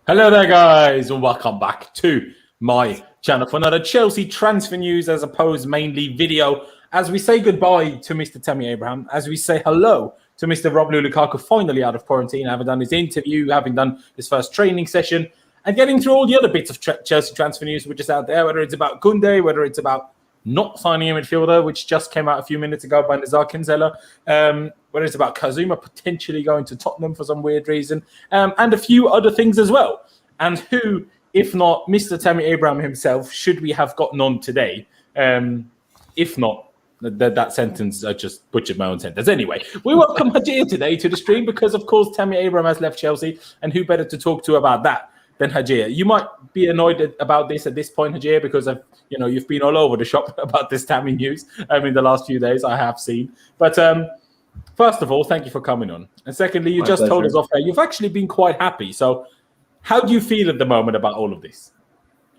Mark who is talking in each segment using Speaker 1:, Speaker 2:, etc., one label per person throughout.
Speaker 1: Hello there, guys, and welcome back to my channel for another Chelsea transfer news as opposed mainly video. As we say goodbye to Mr. Tammy Abraham, as we say hello to Mr. Romelu Lukaku, finally out of quarantine, having done his interview, having done his first training session, and getting through all the other bits of Chelsea transfer news which is out there, whether it's about Kounde, whether it's about not signing a midfielder, which just came out a few minutes ago by Nazar Kinzela, whether it's about Kurt Zouma potentially going to Tottenham for some weird reason, and a few other things as well. And who, if not Mr. Tammy Abraham himself, should we have gotten on today? If not, that sentence, I just butchered my own sentence. Anyway, we welcome Hajir today to the stream because, of course, Tammy Abraham has left Chelsea, and who better to talk to about that than Hajir? You might be annoyed about this at this point, Hajir, because you've been all over the shop about this Tammy news. In the last few days, I have seen. But first of all, thank you for coming on. And secondly, you just told us off there you've actually been quite happy. So how do you feel at the moment about all of this?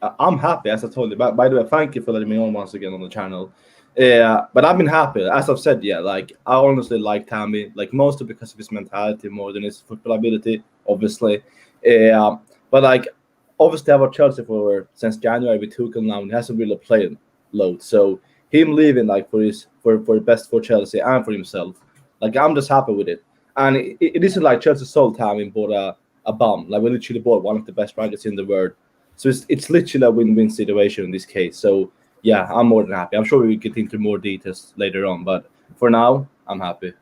Speaker 2: I'm happy, as I told you. By the way, thank you for letting me on once again on the channel. But I've been happy, as I've said. Yeah, I honestly like Tammy, mostly because of his mentality more than his football ability, obviously. But obviously, I've watched Chelsea since January with Tuchel now, and he hasn't really played load. So him leaving for best for Chelsea and for himself, I'm just happy with it. And it isn't like Chelsea sold Tammy and bought a bum. We literally bought one of the best strikers in the world. So it's literally a win-win situation in this case. So yeah, I'm more than happy. I'm sure we will get into more details later on, but for now, I'm happy.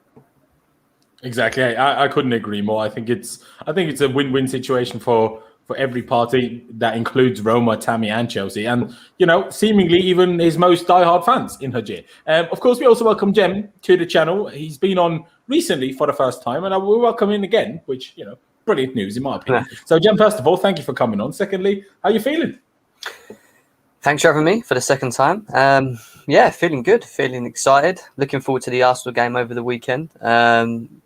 Speaker 1: Exactly. I couldn't agree more. I think it's a win-win situation for every party. That includes Roma, Tammy, and Chelsea, and seemingly even his most diehard fans in Hajir. Of course, we also welcome Jem to the channel. He's been on recently for the first time, and I will welcome him again, which brilliant news in my opinion. So Jem, first of all, thank you for coming on. Secondly, how are you feeling?
Speaker 3: Thanks for having me for the second time. Yeah, feeling good, feeling excited. Looking forward to the Arsenal game over the weekend.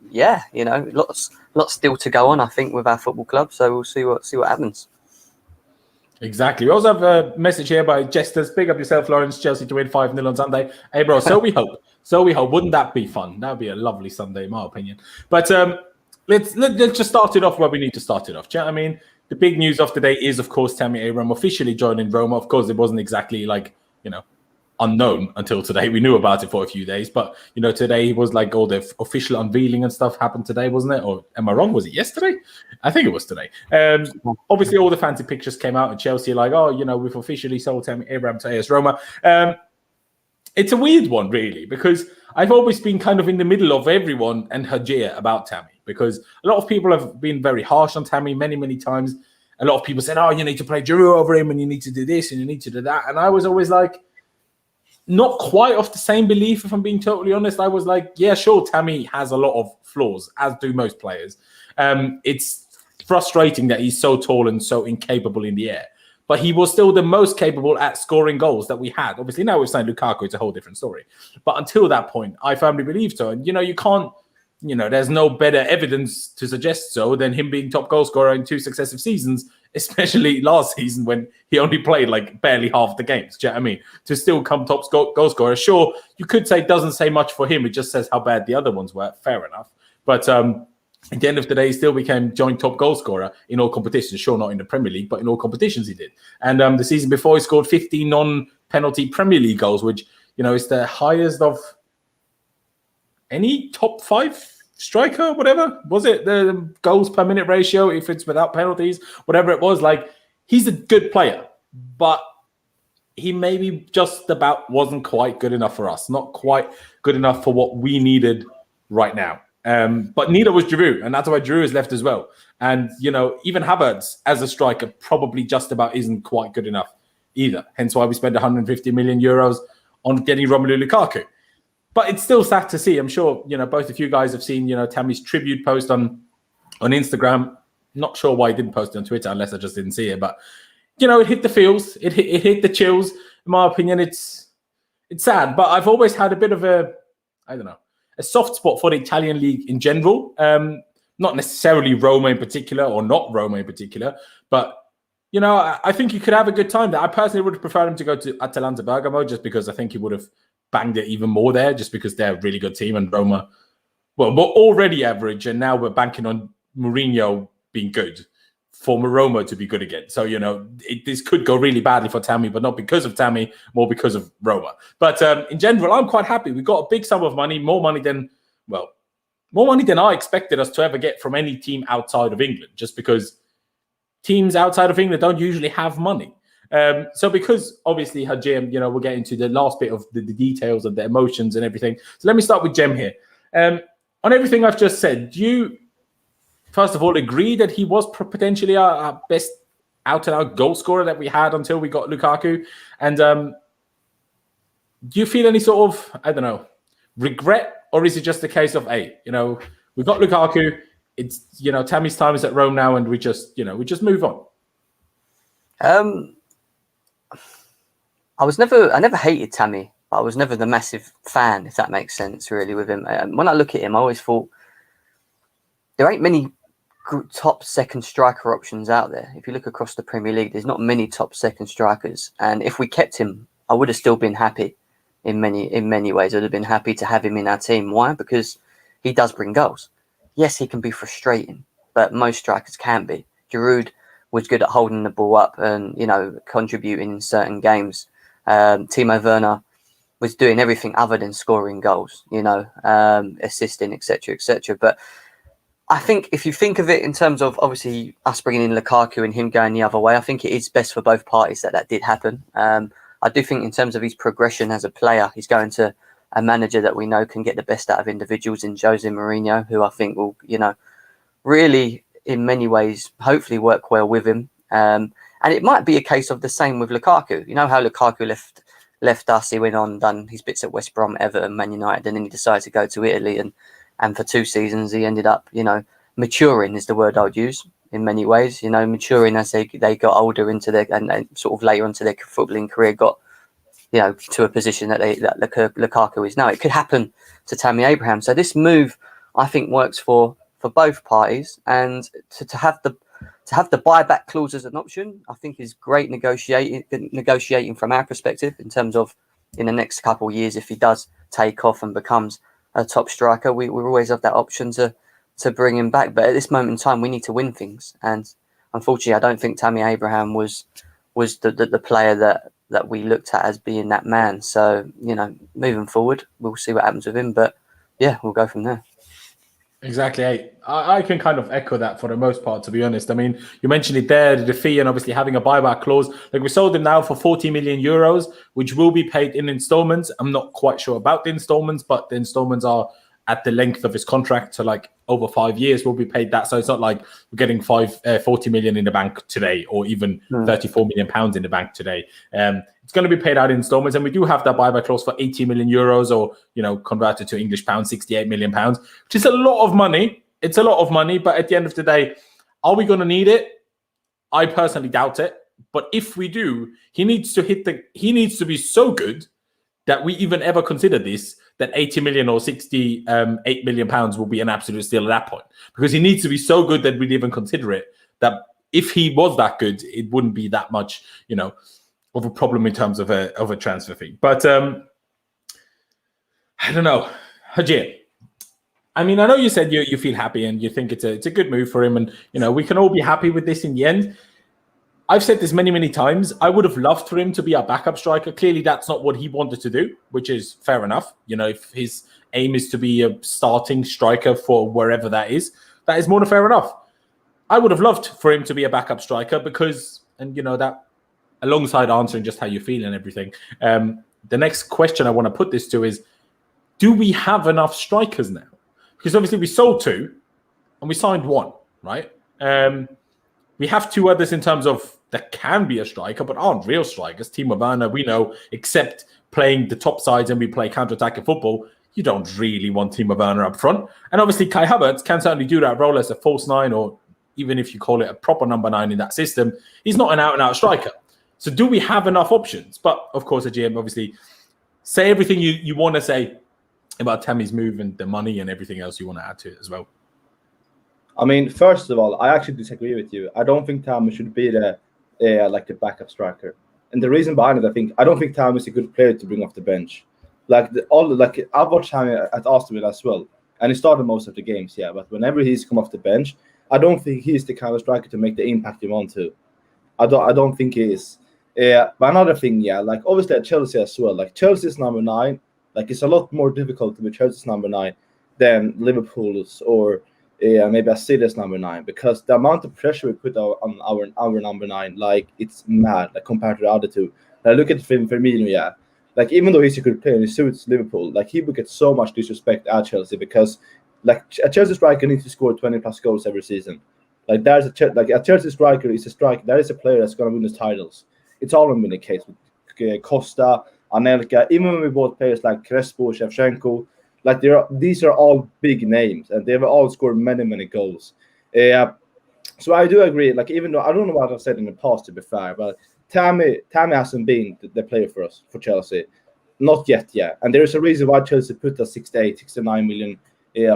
Speaker 3: Yeah, lots still to go on, I think, with our football club. So we'll see what happens.
Speaker 1: Exactly. We also have a message here by Jesters. Big up yourself, Laurenz. Chelsea to win 5-0 on Sunday. Hey, bro, so we hope. So we hope. Wouldn't that be fun? That would be a lovely Sunday, in my opinion. But let's just start it off where we need to start it off. Do you know what I mean? The big news of the day is, of course, Tammy Abraham officially joining Roma. Of course, it wasn't exactly unknown until today. We knew about it for a few days, but today was all the official unveiling and stuff happened today, wasn't it? Or am I wrong? Was it yesterday? I think it was today. Obviously, all the fancy pictures came out, and Chelsea we've officially sold Tammy Abraham to AS Roma. It's a weird one, really, because I've always been kind of in the middle of everyone and Hajir about Tammy, because a lot of people have been very harsh on Tammy many, many times. A lot of people said, you need to play Giroud over him, and you need to do this, and you need to do that. And I was always not quite of the same belief, if I'm being totally honest. I was yeah, sure, Tammy has a lot of flaws, as do most players. It's frustrating that he's so tall and so incapable in the air. But he was still the most capable at scoring goals that we had. Obviously, now we're saying Lukaku, it's a whole different story. But until that point, I firmly believed so. And, you can't, there's no better evidence to suggest so than him being top goal scorer in 2 successive seasons, especially last season when he only played barely half the games. Do you know what I mean? To still come top goal scorer. Sure, you could say it doesn't say much for him. It just says how bad the other ones were. Fair enough. But at the end of the day, he still became joint top goal scorer in all competitions. Sure, not in the Premier League, but in all competitions he did. And the season before, he scored 15 non-penalty Premier League goals, which, is the highest of any top 5 striker, whatever. Was it the goals per minute ratio, if it's without penalties, whatever it was? He's a good player, but he maybe just about wasn't quite good enough for us. Not quite good enough for what we needed right now. But neither was Giroud, and that's why Giroud is left as well. And, even Havertz as a striker probably just about isn't quite good enough either. Hence why we spent 150 million euros on getting Romelu Lukaku. But it's still sad to see. I'm sure, both of you guys have seen, Tammy's tribute post on Instagram. Not sure why he didn't post it on Twitter, unless I just didn't see it. But, it hit the feels. It hit the chills. In my opinion, it's sad. But I've always had a bit of a soft spot for the Italian league in general. Not necessarily Roma in particular, or not Roma in particular, but I think you could have a good time there. I personally would have preferred him to go to Atalanta Bergamo, just because I think he would have banged it even more there, just because they're a really good team, and Roma, well, we're already average, and now we're banking on Mourinho being good for Roma to be good again. So, this could go really badly for Tammy, but not because of Tammy, more because of Roma. But in general, I'm quite happy. We got a big sum of money, more money than I expected us to ever get from any team outside of England, just because teams outside of England don't usually have money. So because obviously Hajir, we'll get into the last bit of the details and the emotions and everything. So let me start with Jem here. On everything I've just said, do you, first of all, agree that he was potentially our best out-and-out goal scorer that we had until we got Lukaku? And do you feel any sort of, regret? Or is it just a case of, hey, we've got Lukaku, it's, Tammy's time is at Rome now, and we just move on?
Speaker 3: I never hated Tammy, but I was never the massive fan, if that makes sense, really, with him. When I look at him, I always thought there ain't many top second striker options out there. If you look across the Premier League, there's not many top second strikers. And if we kept him, I would have still been happy in many ways. I'd have been happy to have him in our team. Why? Because he does bring goals. Yes, he can be frustrating, but most strikers can be. Giroud was good at holding the ball up and, contributing in certain games. Timo Werner was doing everything other than scoring goals, assisting, etc., etc. But I think if you think of it in terms of obviously us bringing in Lukaku and him going the other way, I think it is best for both parties that did happen. I do think in terms of his progression as a player, he's going to a manager that we know can get the best out of individuals in Jose Mourinho, who I think will, really in many ways, hopefully work well with him. And it might be a case of the same with Lukaku. You know how Lukaku left us, he went on, done his bits at West Brom, Everton, Man United, and then he decided to go to Italy. And for 2 seasons, he ended up, maturing is the word I would use in many ways, maturing as they got older into their, and sort of later into their footballing career, got, to a position that Lukaku is now. It could happen to Tammy Abraham. So this move, I think, works for both parties, and to have the buyback clause as an option, I think is great negotiating from our perspective in terms of in the next couple of years, if he does take off and becomes a top striker, we always have that option to bring him back. But at this moment in time, we need to win things, and unfortunately, I don't think Tammy Abraham was the player that we looked at as being that man. So moving forward, we'll see what happens with him. But yeah, we'll go from there.
Speaker 1: Exactly. I can kind of echo that for the most part, to be honest. I mean, you mentioned it there, the fee and obviously having a buyback clause. Like, we sold him now for 40 million euros, which will be paid in installments. I'm not quite sure about the installments, but the installments are at the length of his contract, so like over 5 years will be paid that. So it's not like we're getting 40 million in the bank today, or even 34 million pounds in the bank today. It's going to be paid out in installments, and we do have that buyback clause for 80 million euros, or converted to English pounds, 68 million pounds, which is a lot of money. It's a lot of money, but at the end of the day, are we going to need it? I personally doubt it. But if we do, he needs to be so good that we even ever consider this, that 80 million or 68 million pounds will be an absolute steal at that point. Because he needs to be so good that we'd even consider it. That if he was that good, it wouldn't be that much, of a problem in terms of a transfer fee. But I don't know. Hajir, I mean, I know you said you feel happy and you think it's a good move for him, and we can all be happy with this in the end. I've said this many, many times. I would have loved for him to be our backup striker. Clearly, that's not what he wanted to do, which is fair enough. If his aim is to be a starting striker for wherever that is more than fair enough. I would have loved for him to be a backup striker because, and that alongside answering just how you feel and everything, the next question I want to put this to is, do we have enough strikers now? Because obviously we sold 2 and we signed 1, right? We have 2 others in terms of that can be a striker, but aren't real strikers. Timo Werner, we know, except playing the top sides and we play counter-attacking football, you don't really want Timo Werner up front. And obviously Kai Havertz can certainly do that role as a false 9, or even if you call it a proper number 9 in that system. He's not an out-and-out striker. So do we have enough options? But of course, GM, obviously, say everything you want to say about Tammy's move and the money and everything else you want to add to it as well.
Speaker 2: I mean, first of all, I actually disagree with you. I don't think Tammy should be the backup striker, and the reason behind it, I don't think Tammy is a good player to bring off the bench. I've watched Tammy at Aston Villa as well, and he started most of the games, yeah. But whenever he's come off the bench, I don't think he's the kind of striker to make the impact you want to. I don't think he is. But another thing, like obviously at Chelsea as well. Like Chelsea's number 9, like it's a lot more difficult to be Chelsea's number 9 than Liverpool's or maybe a City's number 9, because the amount of pressure we put on our number 9, like it's mad, like compared to the other two. Like, look at Firmino, like even though he's a good player and he suits Liverpool, like he would get so much disrespect at Chelsea because like a Chelsea striker needs to score 20 plus goals every season. Like there's a Chelsea striker is a striker. That is a player that's going to win us titles. It's always been the case with Costa, Anelka. Even when we bought players like Crespo, Shevchenko, like these are all big names and they've all scored many goals. So I do agree. Like even though I don't know what I've said in the past, to be fair, but Tammy hasn't been the player for us for Chelsea, not yet. And there is a reason why Chelsea put a 69 million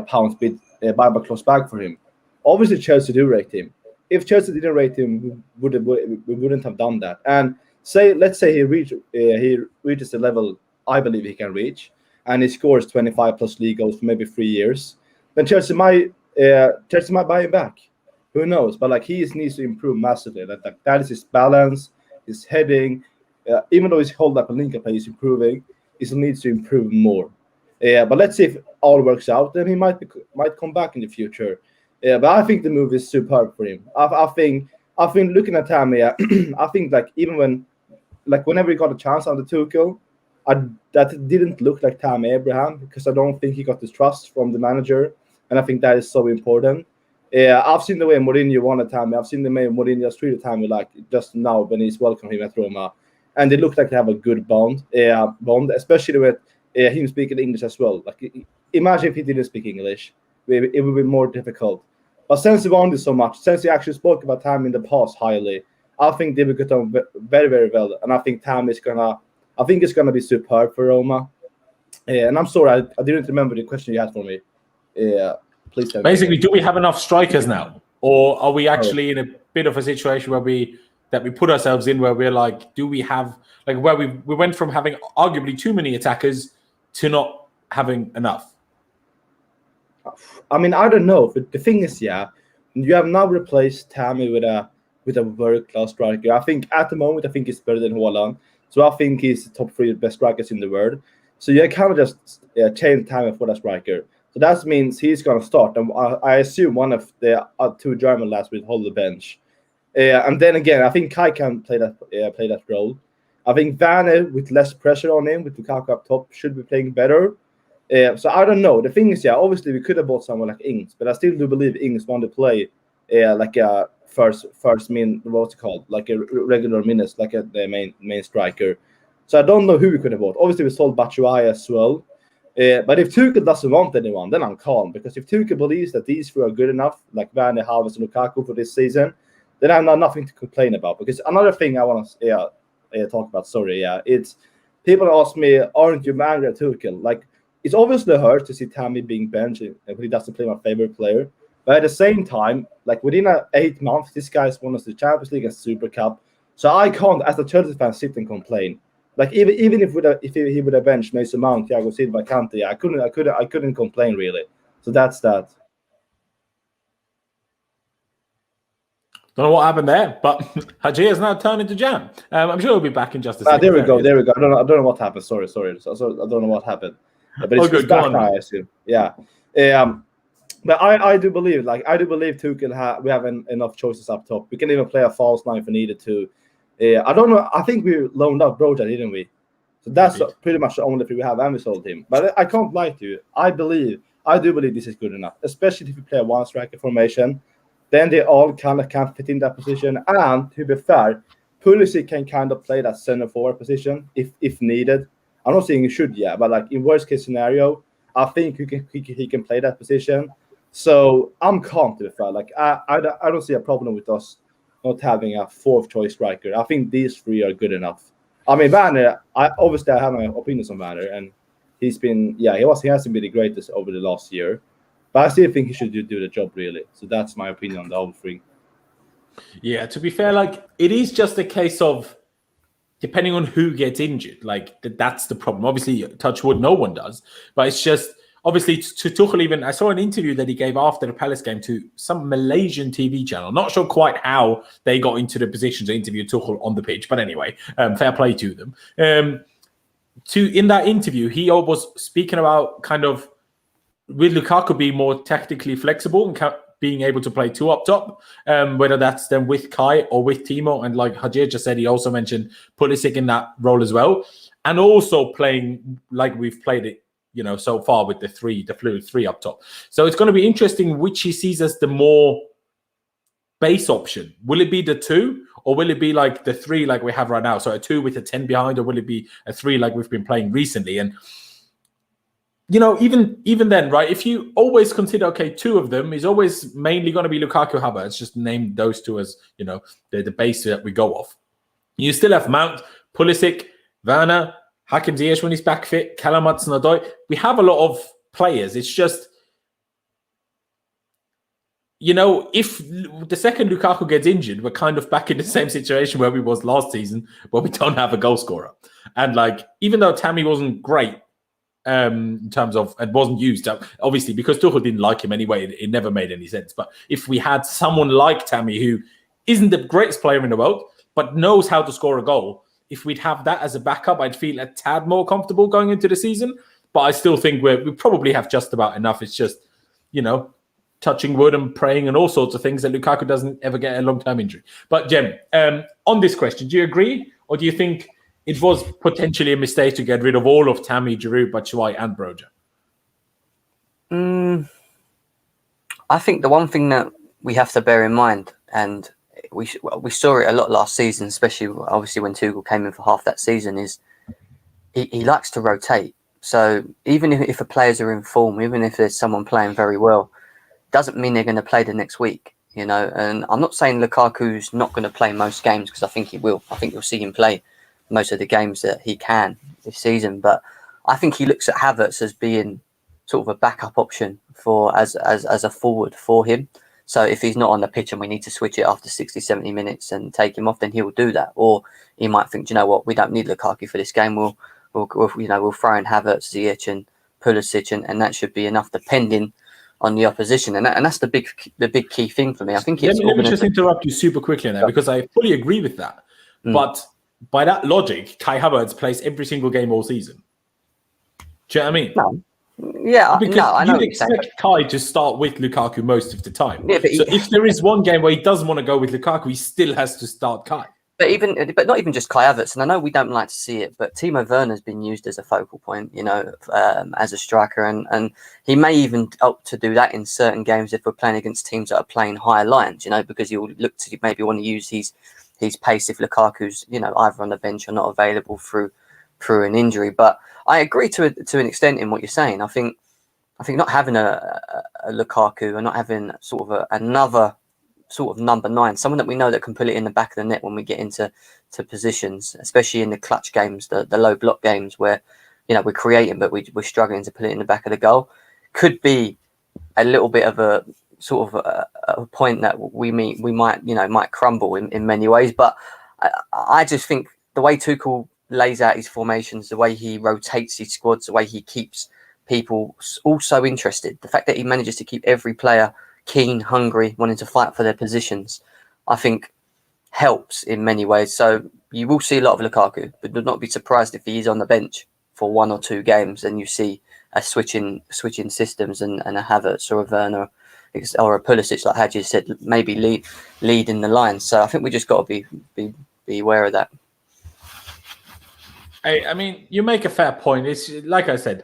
Speaker 2: pounds bid buyback clause back for him. Obviously, Chelsea do rate him. If Chelsea didn't rate him, we wouldn't have done that. And let's say he reaches the level I believe he can reach, and he scores 25 plus league goals for maybe 3 years, then Chelsea might buy him back. Who knows? But like he needs to improve massively. That is his balance, his heading. Even though his hold up and link up play is improving, he still needs to improve more. But let's see if all works out. Then he might come back in the future. But I think the move is superb for him. I think looking at Tammy, I think like even whenever he got a chance under Tuchel, that didn't look like Tammy Abraham, because I don't think he got the trust from the manager, and I think that is so important. I've seen the way Mourinho wanted Tammy. I've seen the way Mourinho treated Tammy like just now when he's welcomed him at Roma, and they look like they have a good bond, especially with him speaking English as well. Like imagine if he didn't speak English, it would be more difficult. But since he wanted so much, since he actually spoke about Tammy in the past highly, I think they will get on very well, and I think Tammy is it's gonna be superb for Roma. And I'm sorry, I didn't remember the question you had for me. Please tell me.
Speaker 1: Basically, do we have enough strikers now, or are we actually in a bit of a situation where we put ourselves in, where we're like, do we have where we went from having arguably too many attackers to not having enough?
Speaker 2: I mean, I don't know. But the thing is, you have now replaced Tammy with a world-class striker. I think at the moment, he's better than Haaland. So I think he's the top 3 best strikers in the world. So you kind of just change Tammy for that striker. So that means he's going to start. And I assume one of the 2 German lads will hold the bench. And then again, I think Kai can play that role. I think Werner, with less pressure on him, with Lukaku up top, should be playing better. So I don't know. The thing is, obviously we could have bought someone like Ings, but I still do believe Ings want to play like a first what's it called, like a regular minutes, like the main striker. So I don't know who we could have bought. Obviously we sold Batshuayi as well. But if Tuchel doesn't want anyone, then I'm calm, because if Tuchel believes that these 3 are good enough, like Werner, Havertz, and Lukaku for this season, then I have nothing to complain about. Because another thing I want to talk about, it's people ask me, aren't you angry at Tuchel? Like, it's obviously hurt to see Tammy being benched when he doesn't play my favorite player. But at the same time, like within 8 months, this guy's won us the Champions League and Super Cup. So I can't, as a Chelsea fan, sit and complain. Like even if he would have benched Mason Mount, Thiago Silva, Kante, I couldn't complain really. So that's that.
Speaker 1: Don't know what happened there, but Hajir has now turned into jam. I'm sure he'll be back in just a second.
Speaker 2: There we go. I don't know what happened. Sorry. I don't know what happened. But it's back now, I assume. But I do believe Tuchel we have enough choices up top. We can even play a false 9 if we needed to. I don't know. I think we loaned out Broja, didn't we? So that's pretty much the only thing we have, and we sold him. But I can't lie to you. I do believe this is good enough, especially if you play a 1 striker formation. Then they all kind of can fit in that position. And to be fair, Pulisic can kind of play that center forward position if needed. I'm not saying he should, but like in worst case scenario, I think he can play that position. So I'm calm, to be fair. Like I don't see a problem with us not having a 4th choice striker. I think these 3 are good enough. I mean, Werner, I have my opinions on Werner, and he hasn't been the greatest over the last year. But I still think he should do the job, really. So that's my opinion on the whole 3.
Speaker 1: Yeah, to be fair, like it is just a case of depending on who gets injured. Like that's the problem. Obviously, touch wood, no one does. But it's just obviously to Tuchel, even I saw an interview that he gave after the Palace game to some Malaysian TV channel. Not sure quite how they got into the position to interview Tuchel on the pitch, but anyway, fair play to them. In that interview, he was speaking about kind of with Lukaku being more tactically flexible and being able to play two up top, whether that's then with Kai or with Timo. And like Hajir just said, he also mentioned Pulisic in that role as well. And also playing like we've played it, so far with the fluid three up top. So it's going to be interesting which he sees as the more base option. Will it be the 2 or will it be like the 3 like we have right now? So a 2 with a 10 behind, or will it be a 3 like we've been playing recently? And even then, right, if you always consider, okay, 2 of them is always mainly going to be Lukaku, Havertz, just name those 2 as, they're the base that we go off. You still have Mount, Pulisic, Werner, Hakim Ziyech when he's back fit, Callum Hudson-Odoi. We have a lot of players. It's just, if the second Lukaku gets injured, we're kind of back in the same situation where we was last season, where we don't have a goal scorer. And like, even though Tammy wasn't great, in terms of it wasn't used obviously because Tuchel didn't like him anyway, it never made any sense. But if we had someone like Tammy who isn't the greatest player in the world but knows how to score a goal, if we'd have that as a backup, I'd feel a tad more comfortable going into the season. But I still think we probably have just about enough. It's just touching wood and praying and all sorts of things that Lukaku doesn't ever get a long-term injury. But Jem, on this question, do you agree, or do you think it was potentially a mistake to get rid of all of Tammy, Giroud, Batshuayi, and Broja?
Speaker 3: I think the one thing that we have to bear in mind, and we saw it a lot last season, especially obviously when Tuchel came in for half that season, is he likes to rotate. So even if the players are in form, even if there's someone playing very well, doesn't mean they're going to play the next week, And I'm not saying Lukaku's not going to play most games, because I think he will. I think you'll see him play most of the games that he can this season. But I think he looks at Havertz as being sort of a backup option as a forward for him. So if he's not on the pitch and we need to switch it after 60, 70 minutes and take him off, then he'll do that. Or he might think, you know what, we don't need Lukaku for this game. We'll throw in Havertz, Ziyech and Pulisic, and that should be enough, depending on the opposition. And that's the big key thing for me. I think it's...
Speaker 1: Let me just interrupt you super quickly on that, because I fully agree with that. But by that logic, Kai Havertz plays every single game all season. Do you know what I mean?
Speaker 3: No. Yeah,
Speaker 1: because
Speaker 3: I know
Speaker 1: you'd expect Kai to start with Lukaku most of the time. Yeah, so if there is one game where he doesn't want to go with Lukaku, he still has to start Kai.
Speaker 3: But not even just Kai Havertz, and I know we don't like to see it, but Timo Werner's been used as a focal point, as a striker, and he may even opt to do that in certain games if we're playing against teams that are playing higher lines, because he'll look to maybe want to use his pace if Lukaku's, either on the bench or not available through an injury. But I agree to an extent in what you're saying. I think not having a Lukaku and not having sort of another sort of number 9, someone that we know that can put it in the back of the net when we get into positions, especially in the clutch games, the low block games where we're creating but we're struggling to put it in the back of the goal, could be a little bit of a sort of a point that we might crumble in many ways. But I just think the way Tuchel lays out his formations, the way he rotates his squads, the way he keeps people also interested, the fact that he manages to keep every player keen, hungry, wanting to fight for their positions, I think helps in many ways. So you will see a lot of Lukaku, but do not be surprised if he is on the bench for 1 or 2 games and you see a switching systems and a Havertz or a Werner or a Pulisic, like Hajir said, maybe lead in the line. So I think we just got to be aware of that.
Speaker 1: I mean, you make a fair point. It's like I said,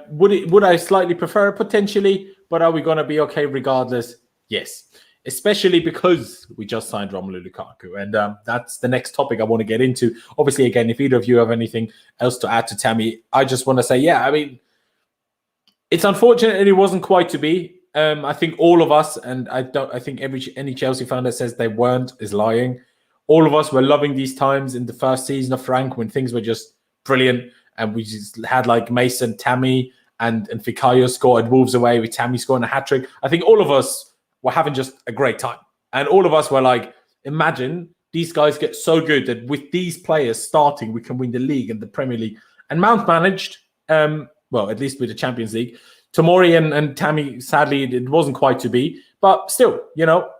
Speaker 1: would I slightly prefer it? Potentially, but are we going to be okay regardless? Yes, especially because we just signed Romelu Lukaku, and that's the next topic I want to get into. Obviously, again, if either of you have anything else to add to Tammy, I just want to say, I mean, it's unfortunate it wasn't quite to be. I think all of us, and I think any Chelsea fan that says they weren't is lying. All of us were loving these times in the first season of Frank when things were just brilliant, and we just had like Mason, Tammy, and Fikayo scored Wolves away with Tammy scoring a hat-trick. I think all of us were having just a great time. And all of us were like, imagine these guys get so good that with these players starting, we can win the league and the Premier League. And Mount managed, well, at least with the Champions League, Tomori and Tammy, sadly, it wasn't quite to be. But still,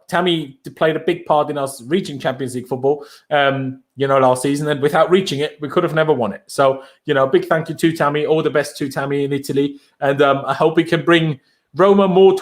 Speaker 1: Tammy played a big part in us reaching Champions League football, last season. And without reaching it, we could have never won it. So, big thank you to Tammy. All the best to Tammy in Italy. And I hope we can bring Roma more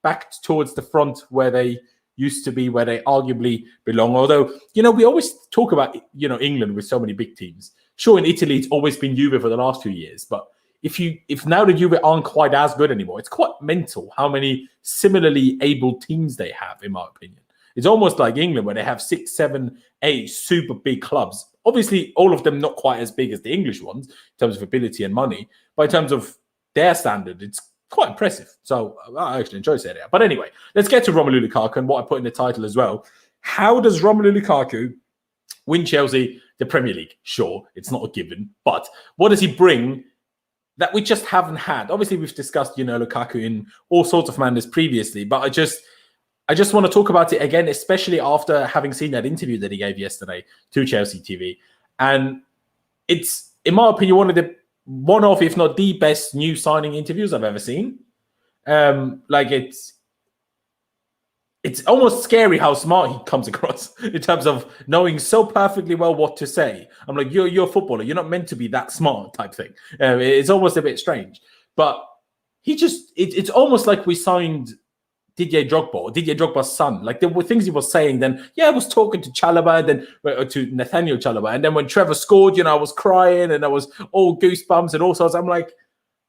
Speaker 1: back towards the front where they used to be, where they arguably belong. Although, we always talk about, England with so many big teams. Sure, in Italy, it's always been Juve for the last 2 years. But if now the Juve aren't quite as good anymore, it's quite mental how many similarly able teams they have, in my opinion. It's almost like England, where they have 6, 7, 8 super big clubs. Obviously, all of them not quite as big as the English ones in terms of ability and money, but in terms of their standard, it's quite impressive. So I actually enjoy saying that. But anyway, let's get to Romelu Lukaku and what I put in the title as well. How does Romelu Lukaku win Chelsea the Premier League? Sure, it's not a given, but what does he bring that we just haven't had? Obviously, we've discussed, Lukaku in all sorts of manners previously, but I just want to talk about it again, especially after having seen that interview that he gave yesterday to Chelsea TV. And it's, in my opinion, one of, if not the best new signing interviews I've ever seen. It's almost scary how smart he comes across in terms of knowing so perfectly well what to say. I'm like, you're a footballer. You're not meant to be that smart type thing. It's almost a bit strange. But it's almost like we signed Didier Drogba's son. Like, there were things he was saying. Then, I was talking to Chalobah, to Nathaniel Chalobah. And then when Trevor scored, I was crying and I was all goosebumps and all sorts. I'm like,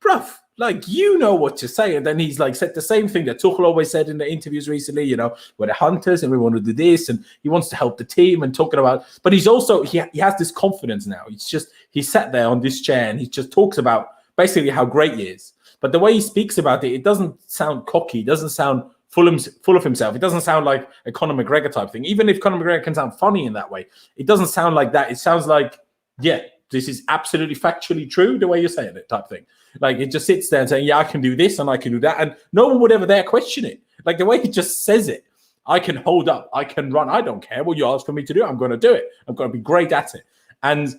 Speaker 1: bruv, like, what to say. And then he's like said the same thing that Tuchel always said in the interviews recently, we're the hunters and we want to do this, and he wants to help the team and talking about, but he's also, he has this confidence now. It's just, he sat there on this chair and he just talks about basically how great he is. But the way he speaks about it, it doesn't sound cocky, it doesn't sound full of himself. It doesn't sound like a Conor McGregor type thing. Even if Conor McGregor can sound funny in that way, it doesn't sound like that. It sounds like, this is absolutely factually true, the way you're saying it type thing. Like, it just sits there and saying, I can do this and I can do that. And no one would ever dare question it. Like, the way he just says it, I can hold up, I can run, I don't care what you ask for me to do, I'm going to do it. I'm going to be great at it. And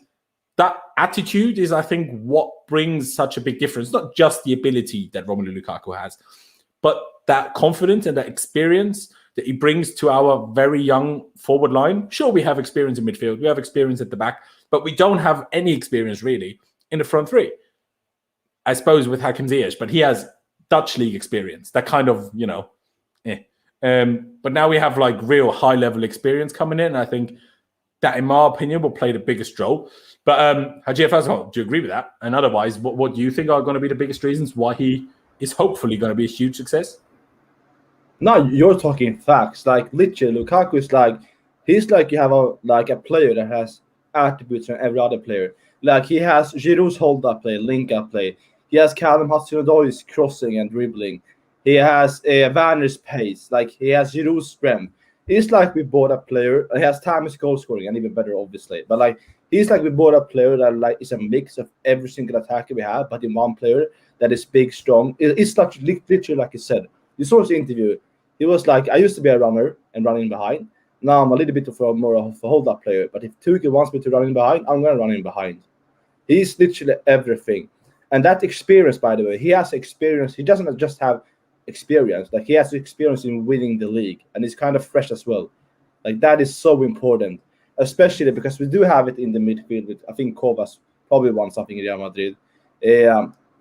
Speaker 1: that attitude is, I think, what brings such a big difference. Not just the ability that Romelu Lukaku has, but that confidence and that experience that he brings to our very young forward line. Sure, we have experience in midfield, we have experience at the back, but we don't have any experience really in the front three. I suppose with Hakim Ziyech, but he has Dutch league experience, that kind of, but now we have like real high level experience coming in. And I think that, in my opinion, will play the biggest role. But Hajir, first of all, do you agree with that? And otherwise, what do you think are going to be the biggest reasons why he is hopefully going to be a huge success?
Speaker 2: No, you're talking facts. Like, literally, Lukaku is like, he's like, you have a player that has attributes from every other player. Like, he has Giroud's hold-up play, link-up play. He has Callum Hudson-Odoi's crossing and dribbling. He has Werner's pace. Like, he has Giroud's strength. He's like, we bought a player. He has Tammy's goal scoring, and even better, obviously. But like, he's like, we bought a player that like is a mix of every single attacker we have, but in one player that is big, strong. It's like literally, like he said. You saw his interview. He was like, I used to be a runner and running behind. Now I'm a little bit more of a hold-up player. But if Tuchel wants me to run in behind, I'm going to run in behind. He's literally everything. And that experience, by the way, he has experience. He doesn't just have experience. Like, he has experience in winning the league. And he's kind of fresh as well. Like, that is so important. Especially because we do have it in the midfield. With, I think Kovac probably won something in Real Madrid.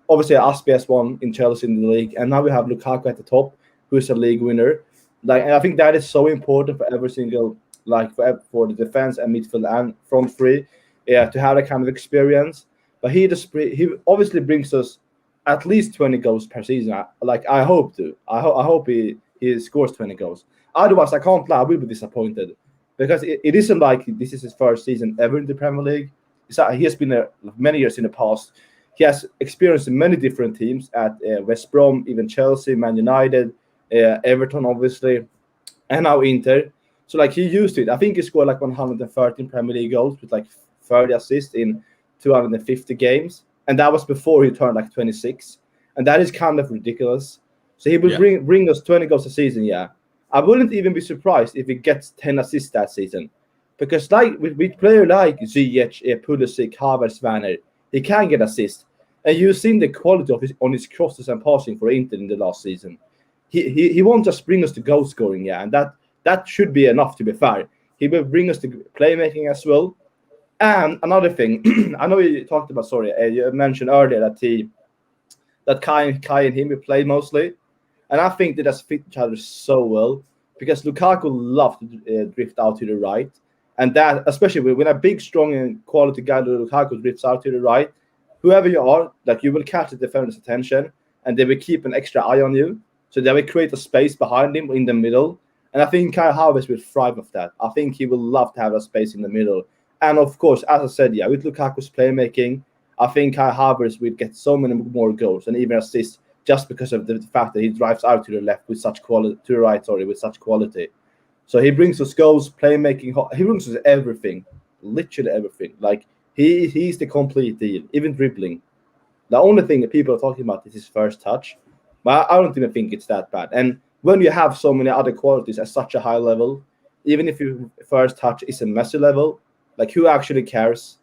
Speaker 2: Obviously, Aspi has won in Chelsea in the league. And now we have Lukaku at the top, who is a league winner. Like, and I think that is so important for every single, like, for the defense and midfield and front three, to have that kind of experience. But he obviously brings us at least 20 goals per season. I hope to. I hope he scores 20 goals. Otherwise, I can't lie, I will be disappointed. Because it isn't like this is his first season ever in the Premier League. He has been there many years in the past. He has experience in many different teams at West Brom, even Chelsea, Man United, Everton, obviously, and now Inter. So, like, he used it. I think he scored like 113 Premier League goals with like 30 assists in 250 games. And that was before he turned like 26. And that is kind of ridiculous. So he will bring us 20 goals a season, I wouldn't even be surprised if he gets 10 assists that season. Because like with player like Ziyech, Pulisic, Havertz, Werner, he can get assists. And you've seen the quality of his crosses and passing for Inter in the last season. He won't just bring us to goal scoring, and that should be enough, to be fair. He will bring us to playmaking as well. And another thing, I know you talked about, you mentioned earlier that Kai and him will play mostly. And I think that has fit each other so well, because Lukaku loves to drift out to the right. And that, especially when a big, strong and quality guy like Lukaku drifts out to the right, whoever you are, like, you will catch the defender's attention and they will keep an extra eye on you. So they will create a space behind him in the middle. And I think Kai Havertz will thrive off that. I think he will love to have a space in the middle. And of course, as I said, with Lukaku's playmaking, I think Kai Havertz will get so many more goals and even assists just because of the fact that he drives out to the left with such quality, to the right, with such quality. So he brings us goals, playmaking. He brings us everything, literally everything. Like, he's the complete deal, even dribbling. The only thing that people are talking about is his first touch, but I don't even think it's that bad. And when you have so many other qualities at such a high level, even if your first touch is a Messi level, like, who actually cares?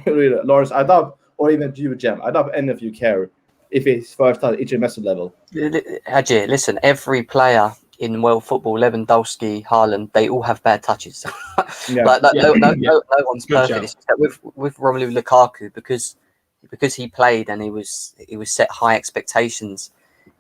Speaker 2: Really, Laurenz, I doubt, or even you, Jem, I doubt any of you care if his first touch is a Messi level.
Speaker 3: Hajir, listen, every player in world football, Lewandowski, Haaland, they all have bad touches. No one's perfect. It's just that with Romelu Lukaku, because he played and he was set high expectations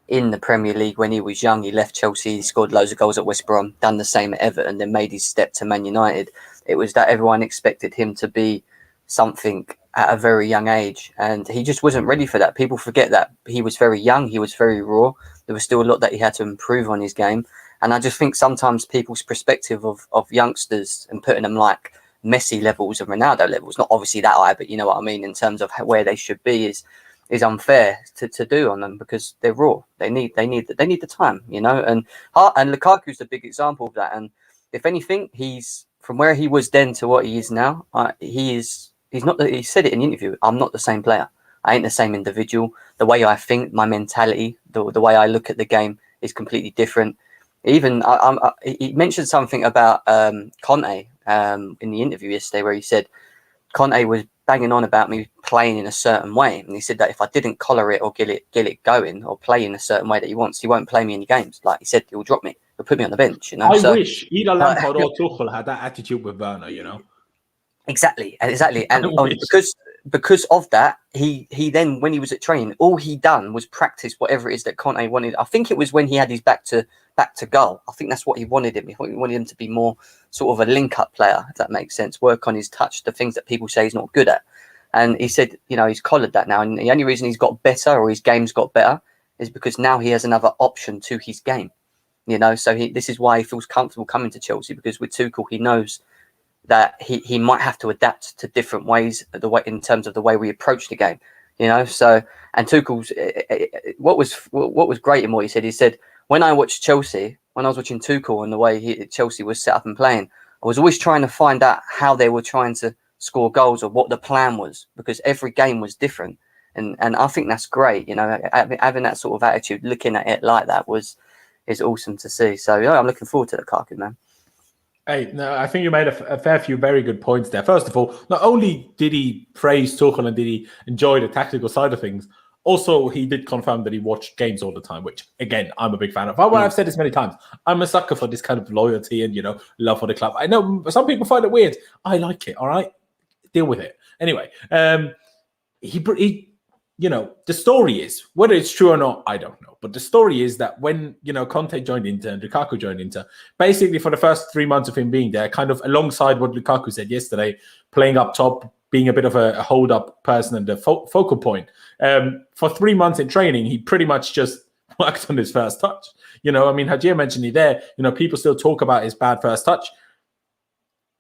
Speaker 3: in the Premier League when he was young. He left Chelsea, he scored loads of goals at West Brom, done the same at Everton, then made his step to Man United. It was that everyone expected him to be something at a very young age, and he just wasn't ready for that. People forget that he was very young, he was very raw. There was still a lot that he had to improve on his game, and I just think sometimes people's perspective of youngsters and putting them like Messi levels and Ronaldo levels, not obviously that high, but you know what I mean, in terms of where they should be, is unfair to do on them, because they're raw. They need the time, and Lukaku's the big example of that. And if anything, he's from where he was then to what he is now. He's not. He said it in the interview. I'm not the same player. I ain't the same individual. The way I think, my mentality, the way I look at the game is completely different. Even he mentioned something about Kounde in the interview yesterday, where he said Kounde was banging on about me playing in a certain way, and he said that if I didn't collar it or get it going or play in a certain way that he wants, he won't play me in the games. Like he said, he'll drop me, he'll put me on the bench.
Speaker 1: I wish either Lampard or Tuchel had that attitude with Werner.
Speaker 3: Exactly, and because of that, he then, when he was at training, all he done was practice whatever it is that Kounde wanted. I think it was when he had his back to goal. I think that's what he wanted him. He wanted him to be more sort of a link-up player, if that makes sense. Work on his touch, the things that people say he's not good at. And he said, he's collared that now. And the only reason he's got better, or his game's got better, is because now he has another option to his game. So this is why he feels comfortable coming to Chelsea, because with Tuchel, he knows that he might have to adapt to different ways, in terms of the way we approach the game. So, and Tuchel's what was great in what he said, when I watched Chelsea, when I was watching Tuchel and the way Chelsea was set up and playing, I was always trying to find out how they were trying to score goals or what the plan was, because every game was different. And I think that's great, having that sort of attitude, looking at it like that is awesome to see. So yeah, I'm looking forward to the Lukaku, man.
Speaker 1: Hey, no, I think you made a fair few very good points there. First of all, not only did he praise Tuchel and did he enjoy the tactical side of things, also he did confirm that he watched games all the time, which, again, I'm a big fan of. I've said this many times. I'm a sucker for this kind of loyalty and, love for the club. I know some people find it weird. I like it, all right? Deal with it. Anyway, the story is, whether it's true or not, I don't know. But the story is that when, Conte joined Inter and Lukaku joined Inter, basically for the first 3 months of him being there, kind of alongside what Lukaku said yesterday, playing up top, being a bit of a hold-up person and the focal point. For 3 months in training, he pretty much just worked on his first touch. Hajir mentioned it there. People still talk about his bad first touch.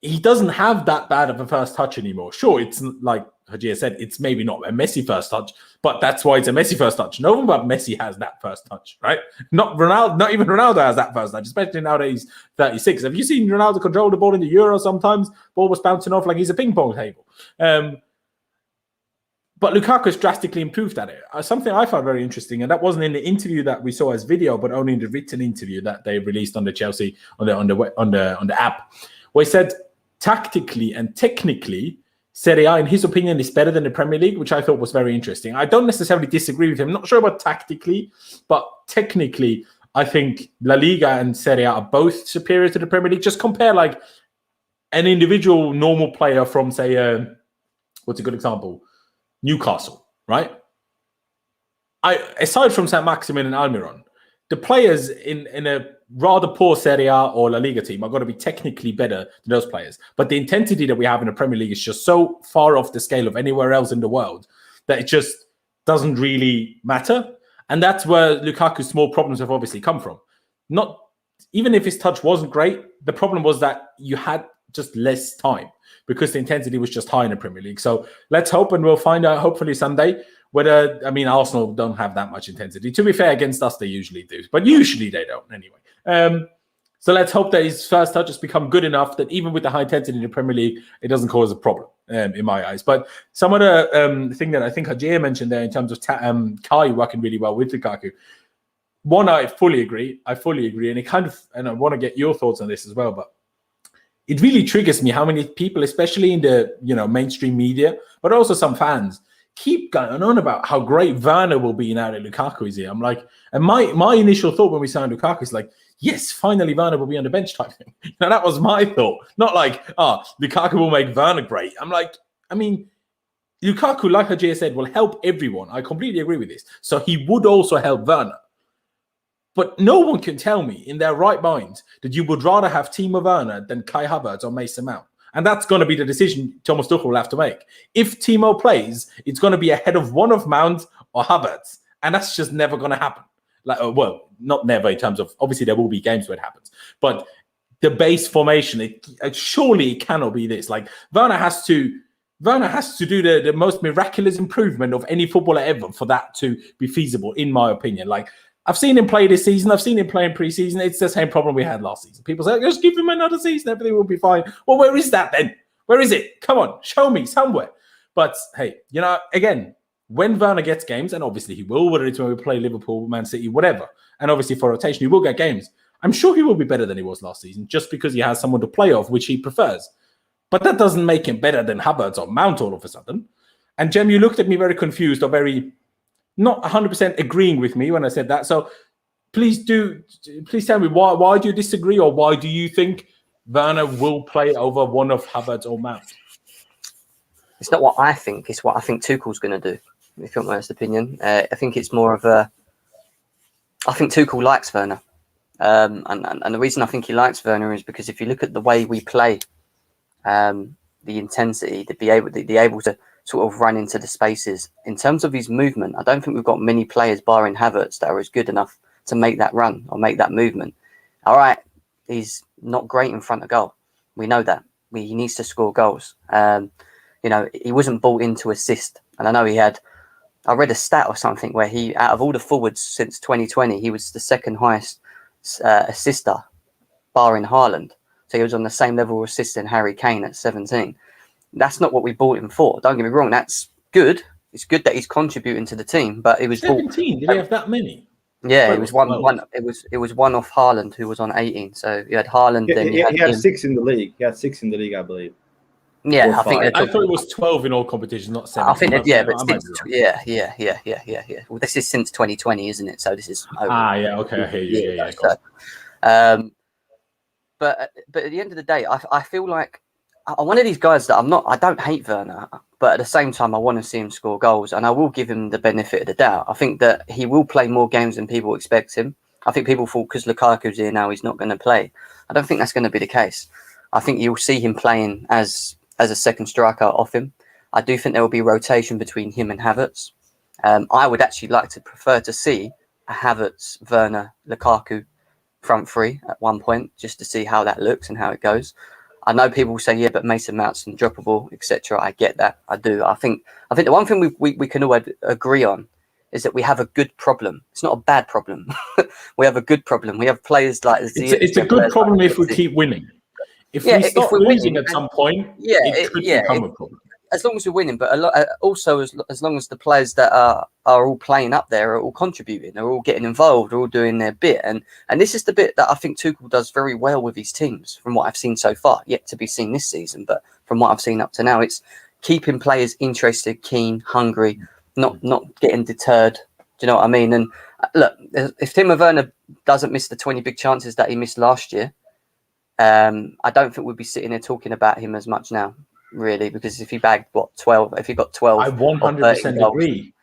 Speaker 1: He doesn't have that bad of a first touch anymore. Sure, it's like Hajir said, it's maybe not a Messi first touch, but that's why it's a Messi first touch. No one but Messi has that first touch, right? Not Ronaldo, not even Ronaldo has that first touch, especially now that he's 36. Have you seen Ronaldo control the ball in the Euro sometimes? Ball was bouncing off like he's a ping pong table. But Lukaku has drastically improved at it. Something I found very interesting, and that wasn't in the interview that we saw as video, but only in the written interview that they released on the Chelsea on the app, where he said tactically and technically Serie A, in his opinion, is better than the Premier League, which I thought was very interesting. I don't necessarily disagree with him. Not sure about tactically, but technically, I think La Liga and Serie A are both superior to the Premier League. Just compare like an individual normal player from, say, what's a good example? Newcastle, right? Aside from St. Maximin and Almiron, the players in a rather poor Serie A or La Liga team are going to be technically better than those players. But the intensity that we have in the Premier League is just so far off the scale of anywhere else in the world that it just doesn't really matter. And that's where Lukaku's small problems have obviously come from. Not even if his touch wasn't great, the problem was that you had just less time because the intensity was just high in the Premier League. So let's hope, and we'll find out hopefully Sunday whether, I mean, Arsenal don't have that much intensity. To be fair, against us, they usually do, but usually they don't anyway. So let's hope that his first touch has become good enough that even with the high intensity in the Premier League, it doesn't cause a problem in my eyes. But some of the thing that I think Hajir mentioned there in terms of Kai working really well with Lukaku, one, I fully agree. And I want to get your thoughts on this as well, but it really triggers me how many people, especially in the mainstream media, but also some fans, keep going on about how great Werner will be now that Lukaku is here. I'm like, and my initial thought when we signed Lukaku is like, yes, finally Werner will be on the bench type thing. Now that was my thought, not like, Lukaku will make Werner great. I'm like, I mean, Lukaku, like Hajir said, will help everyone. I completely agree with this. So he would also help Werner. But no one can tell me in their right minds that you would rather have Timo Werner than Kai Havertz or Mason Mount. And that's going to be the decision Thomas Tuchel will have to make. If Timo plays, it's going to be ahead of one of Mount or Havertz. And that's just never going to happen. Like, well, not never in terms of, obviously there will be games where it happens. But the base formation, surely it cannot be this. Like, Werner has to do the most miraculous improvement of any footballer ever for that to be feasible, in my opinion. Like, I've seen him play this season. I've seen him play in pre-season. It's the same problem we had last season. People say, just give him another season. Everything will be fine. Well, where is that then? Where is it? Come on, show me somewhere. But hey, again, when Werner gets games, and obviously he will, whether it's when we play Liverpool, Man City, whatever, and obviously for rotation, he will get games. I'm sure he will be better than he was last season just because he has someone to play off, which he prefers. But that doesn't make him better than Havertz or Mount all of a sudden. And Jem, you looked at me very confused or very not 100% agreeing with me when I said that. So please tell me why do you disagree, or why do you think Werner will play over one of Havertz or Mount?
Speaker 3: It's not what I think, it's what I think Tuchel's going to do, if you want my honest opinion. I think it's more of I think Tuchel likes Werner. And the reason I think he likes Werner is because if you look at the way we play, the intensity, to be able to sort of run into the spaces. In terms of his movement, I don't think we've got many players, barring Havertz, that are as good enough to make that run or make that movement. All right, he's not great in front of goal. We know that. He needs to score goals. He wasn't bought in to assist. And I know I read a stat or something where he, out of all the forwards since 2020, he was the second highest assister, barring Haaland. So he was on the same level of assist than Harry Kane at 17. That's not what we bought him for. Don't get me wrong. That's good. It's good that he's contributing to the team, but it was
Speaker 1: 17. Did he have that many?
Speaker 3: Yeah, it was one. It was one off Haaland, who was on 18. So you had Haaland. Then
Speaker 2: he had 6 in the league. He had 6 in the league, I believe.
Speaker 3: Yeah, I
Speaker 1: thought it was 12 in all competitions, not 17.
Speaker 3: I think yeah. Well, this is since 2020, isn't it? So this is over.
Speaker 1: Okay, I hear you. Yeah.
Speaker 3: But at the end of the day, I feel like I'm one of these guys that I don't hate Werner, but at the same time, I want to see him score goals, and I will give him the benefit of the doubt. I think that he will play more games than people expect him. I think people thought because Lukaku's here now, he's not going to play. I don't think that's going to be the case. I think you'll see him playing as a second striker off him. I do think there will be rotation between him and Havertz. I would actually prefer to see a Havertz, Werner, Lukaku front three at one point, just to see how that looks and how it goes. I know people will say, yeah, but Mason Mount's undroppable, etc. I get that. I do. I think the one thing we can all agree on is that we have a good problem. It's not a bad problem. We have a good problem. We have players like...
Speaker 1: It's a good problem if we keep winning. If we stop losing at some point, it could become a problem.
Speaker 3: As long as we're winning, but also as long as the players that are all playing up there are all contributing, are all getting involved, are all doing their bit. And this is the bit that I think Tuchel does very well with his teams, from what I've seen so far. Yet to be seen this season, but from what I've seen up to now, it's keeping players interested, keen, hungry, not getting deterred. Do you know what I mean? And look, if Timo Werner doesn't miss the 20 big chances that he missed last year, I don't think we'd be sitting here talking about him as much now, really, because if he bagged 12, if he got 12,
Speaker 1: I 100% agree.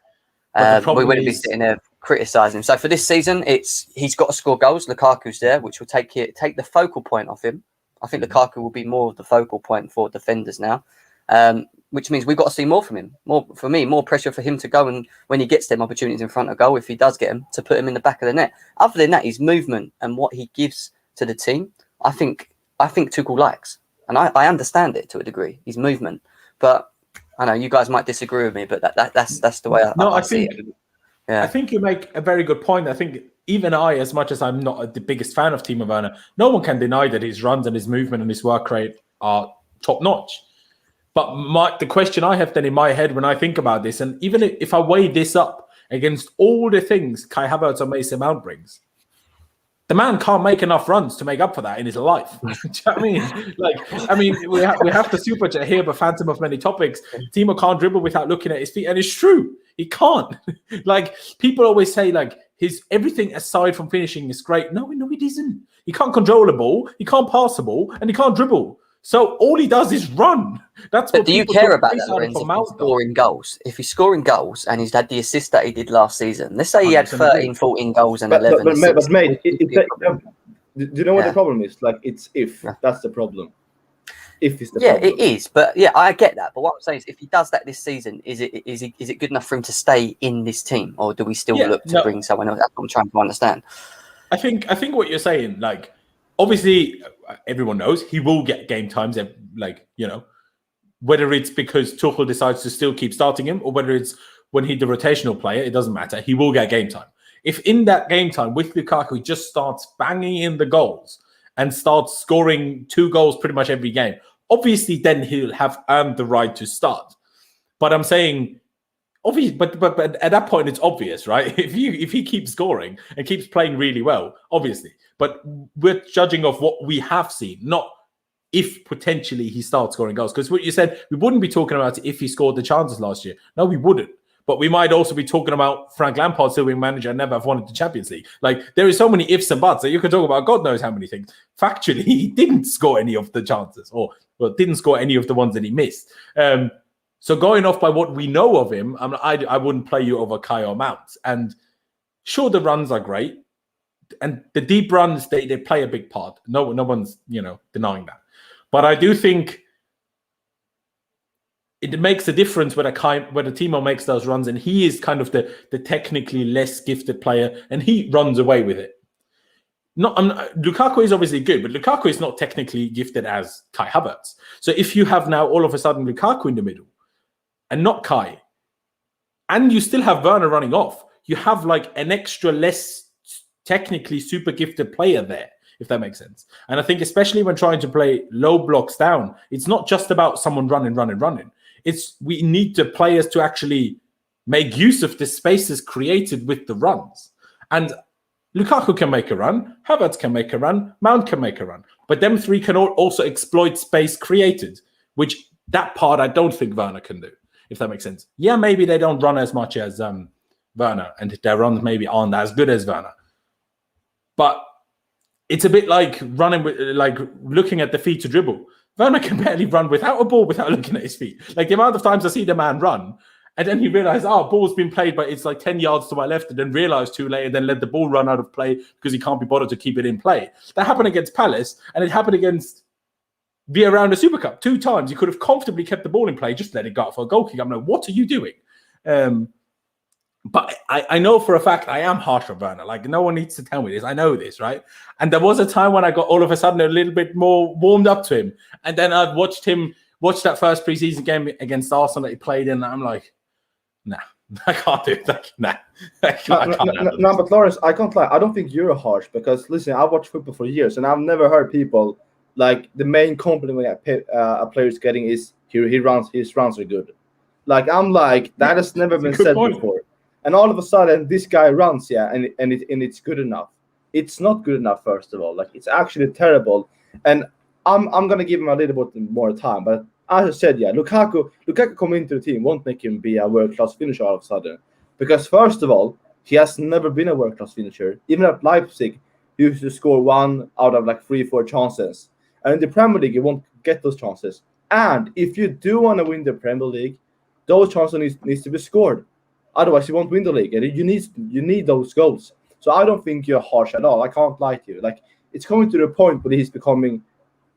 Speaker 3: We wouldn't be sitting there criticising him. So for this season, he's got to score goals. Lukaku's there, which will take the focal point off him. I think Lukaku will be more of the focal point for defenders now, which means we've got to see more from him. More pressure for him to go, and when he gets them opportunities in front of goal, if he does get them, to put him in the back of the net. Other than that, his movement and what he gives to the team, I think Tuchel likes, and I understand it to a degree. His movement, but I know you guys might disagree with me, but that's the way I see it. Yeah.
Speaker 1: I think you make a very good point. I think even I, as much as I'm not the biggest fan of Timo Werner, no one can deny that his runs and his movement and his work rate are top notch. But the question I have then in my head when I think about this, and even if I weigh this up against all the things Kai Havertz or Mason Mount brings, the man can't make enough runs to make up for that in his life. Do you know what I mean? We have the super chat here, but phantom of many topics. Timo can't dribble without looking at his feet, and it's true. He can't. People always say, his everything aside from finishing is great. No, it isn't. He can't control a ball, he can't pass the ball, and he can't dribble. So all he does is run. That's what.
Speaker 3: But do you care about that, Laurenz, if he's scoring goals? If he's scoring goals and he's had the assist that he did last season, let's say he had 13, 14 goals and 11 assists.
Speaker 2: But mate, do you know what the problem is? It's if. That's the problem. If is the problem.
Speaker 3: It is. But I get that. But what I'm saying is, if he does that this season, is it good enough for him to stay in this team, or do we still look to bring someone else? That's what I'm trying to understand.
Speaker 1: I think what you're saying, obviously, everyone knows he will get game times, whether it's because Tuchel decides to still keep starting him or whether it's when he's the rotational player, it doesn't matter. He will get game time. If in that game time with Lukaku, he just starts banging in the goals and starts scoring 2 goals pretty much every game, obviously then he'll have earned the right to start. But I'm saying, obviously, but at that point it's obvious, right? If he keeps scoring and keeps playing really well, obviously. But we're judging off what we have seen, not if potentially he starts scoring goals. Because what you said, we wouldn't be talking about if he scored the chances last year. No, we wouldn't. But we might also be talking about Frank Lampard still being manager and never have won the Champions League. There is so many ifs and buts that you can talk about God knows how many things. Factually, he didn't score any of the chances, or didn't score any of the ones that he missed. So going off by what we know of him, I wouldn't play you over Kai or Mount. And sure, the runs are great. And the deep runs, they play a big part. No one's denying that. But I do think it makes a difference whether Timo makes those runs, and he is kind of the technically less gifted player, and he runs away with it. Lukaku is obviously good, but Lukaku is not technically gifted as Kai Havertz. So if you have now all of a sudden Lukaku in the middle and not Kai, and you still have Werner running off, you have an extra less technically super gifted player there, if that makes sense. And I think especially when trying to play low blocks down, it's not just about someone running. We need the players to actually make use of the spaces created with the runs. And Lukaku can make a run, Havertz can make a run, Mount can make a run. But them three can also exploit space created, which that part I don't think Werner can do, if that makes sense. Yeah, maybe they don't run as much as Werner, and their runs maybe aren't as good as Werner. But it's a bit like running with, looking at the feet to dribble. Werner can barely run without a ball without looking at his feet. The amount of times I see the man run, and then he realized, ball's been played, but it's 10 yards to my left, and then realized too late, and then let the ball run out of play because he can't be bothered to keep it in play. That happened against Palace, and it happened against Villa around the Super Cup 2 times. You could have comfortably kept the ball in play, just let it go out for a goal kick. I'm like, what are you doing? But I know for a fact I am harsh on Werner. No one needs to tell me this. I know this, right? And there was a time when I got all of a sudden a little bit more warmed up to him. And then I've watched that first preseason game against Arsenal that he played in. And I'm like, nah, I can't do it. Nah.
Speaker 2: No, but Laurenz, I can't lie. I don't think you're harsh because, listen, I've watched football for years and I've never heard people the main compliment a player's getting is his runs are good. That has never been said before. And all of a sudden, this guy runs, and it's good enough. It's not good enough, first of all. It's actually terrible. And I'm gonna give him a little bit more time, but as I said, yeah, Lukaku coming into the team won't make him be a world-class finisher all of a sudden. Because first of all, he has never been a world-class finisher. Even at Leipzig, he used to score 1 out of like 3-4 chances. And in the Premier League, you won't get those chances. And if you do want to win the Premier League, those chances needs to be scored. Otherwise, you won't win the league. And you need those goals. So I don't think you're harsh at all. I can't lie to you. Like, it's coming to the point where he's becoming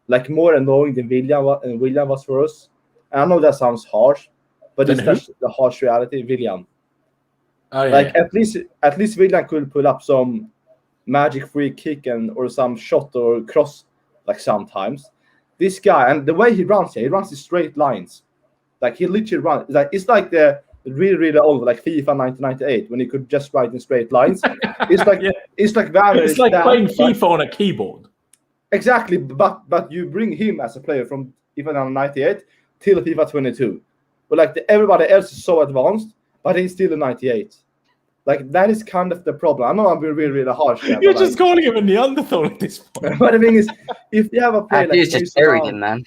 Speaker 2: like more annoying than William was for us. And I know that sounds harsh, but that's the harsh reality. William.
Speaker 1: Oh, yeah,
Speaker 2: like at least William could pull up some magic free kick or some shot or cross like sometimes. This guy, and the way he runs in straight lines. Like he literally runs like it's like the really old like FIFA 1998 when he could just write in straight lines. It's like it's like Werner.
Speaker 1: It's like playing FIFA on a keyboard.
Speaker 2: Exactly, but you bring him as a player from FIFA 98 till FIFA 22. But like everybody else is so advanced, but he's still a 98. Like that is kind of the problem. I know I'm being really harsh. There,
Speaker 1: You're just calling him a Neanderthal at this point.
Speaker 2: But the thing is, if you have a player
Speaker 3: Hadjir's just buried him, man.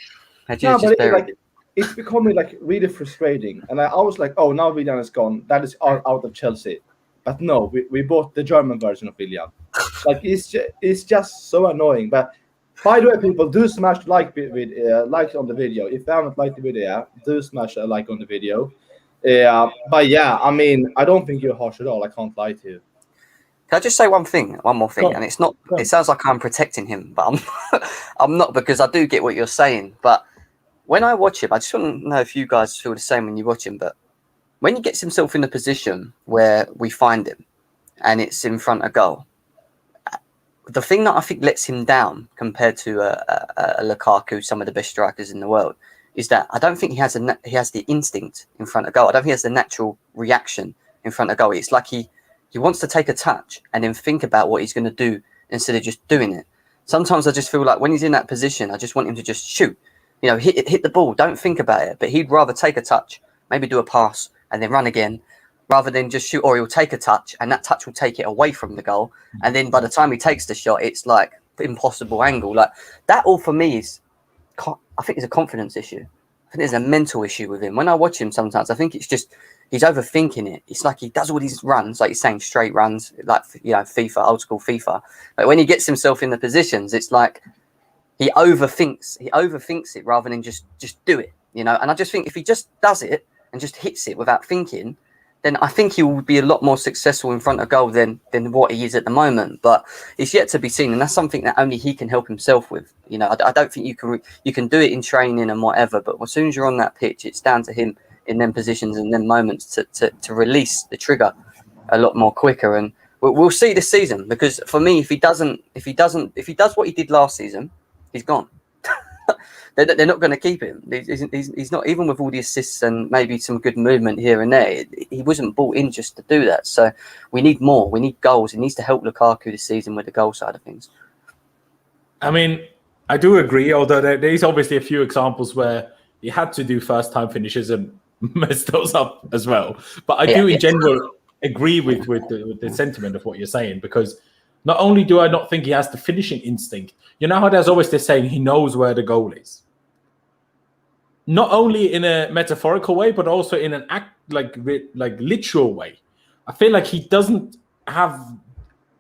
Speaker 2: It's becoming like really frustrating. And I was like, oh, now William is gone. That is out of Chelsea. But no, we bought the German version of William. Like it's just so annoying. But by the way, people, do smash like on the video. If you haven't liked the video, do smash a like on the video. But yeah, I mean, I don't think you're harsh at all. I can't lie to you.
Speaker 3: Can I just say one more thing? And it's not. It sounds like I'm protecting him, but I'm not, because I do get what you're saying. But when I watch him, I just want to know if you guys feel the same when you watch him. But when he gets himself in a position where we find him, and it's in front of goal, the thing that I think lets him down compared to a Lukaku, some of the best strikers in the world, is that I don't think he has the instinct in front of goal. I don't think he has the natural reaction in front of goal. It's like he wants to take a touch and then think about what he's going to do instead of just doing it. Sometimes I just feel like when he's in that position, I just want him to just shoot. You know, hit the ball. Don't think about it. But he'd rather take a touch, maybe do a pass, and then run again, rather than just shoot. Or he'll take a touch, and that touch will take it away from the goal. And then by the time he takes the shot, it's like impossible angle. Like that all for me is, I think it's a confidence issue. I think there's a mental issue with him. When I watch him sometimes, I think it's just he's overthinking it. It's like he does all these runs, like you're saying, straight runs, like, you know, FIFA, old school FIFA. But when he gets himself in the positions, it's like he overthinks it rather than just do it, you know. And I just think if he just does it and just hits it without thinking, then I think he will be a lot more successful in front of goal than what he is at the moment. But it's yet to be seen, and that's something that only he can help himself with. You know, I don't think you can do it in training and whatever, but as soon as you're on that pitch, it's down to him in them positions and them moments to release the trigger a lot more quicker. And we'll see this season, because for me, if he does what he did last season, he's gone. They're not going to keep him. He's not, even with all the assists and maybe some good movement here and there. He wasn't brought in just to do that. So we need more. We need goals. He needs to help Lukaku this season with the goal side of things.
Speaker 1: I mean, I do agree, although there's obviously a few examples where he had to do first-time finishes and mess those up as well. But I do, in general, agree with the sentiment of what you're saying, because not only do I not think he has the finishing instinct, you know how there's always this saying, he knows where the goal is. Not only in a metaphorical way, but also in an like literal way. I feel like he doesn't have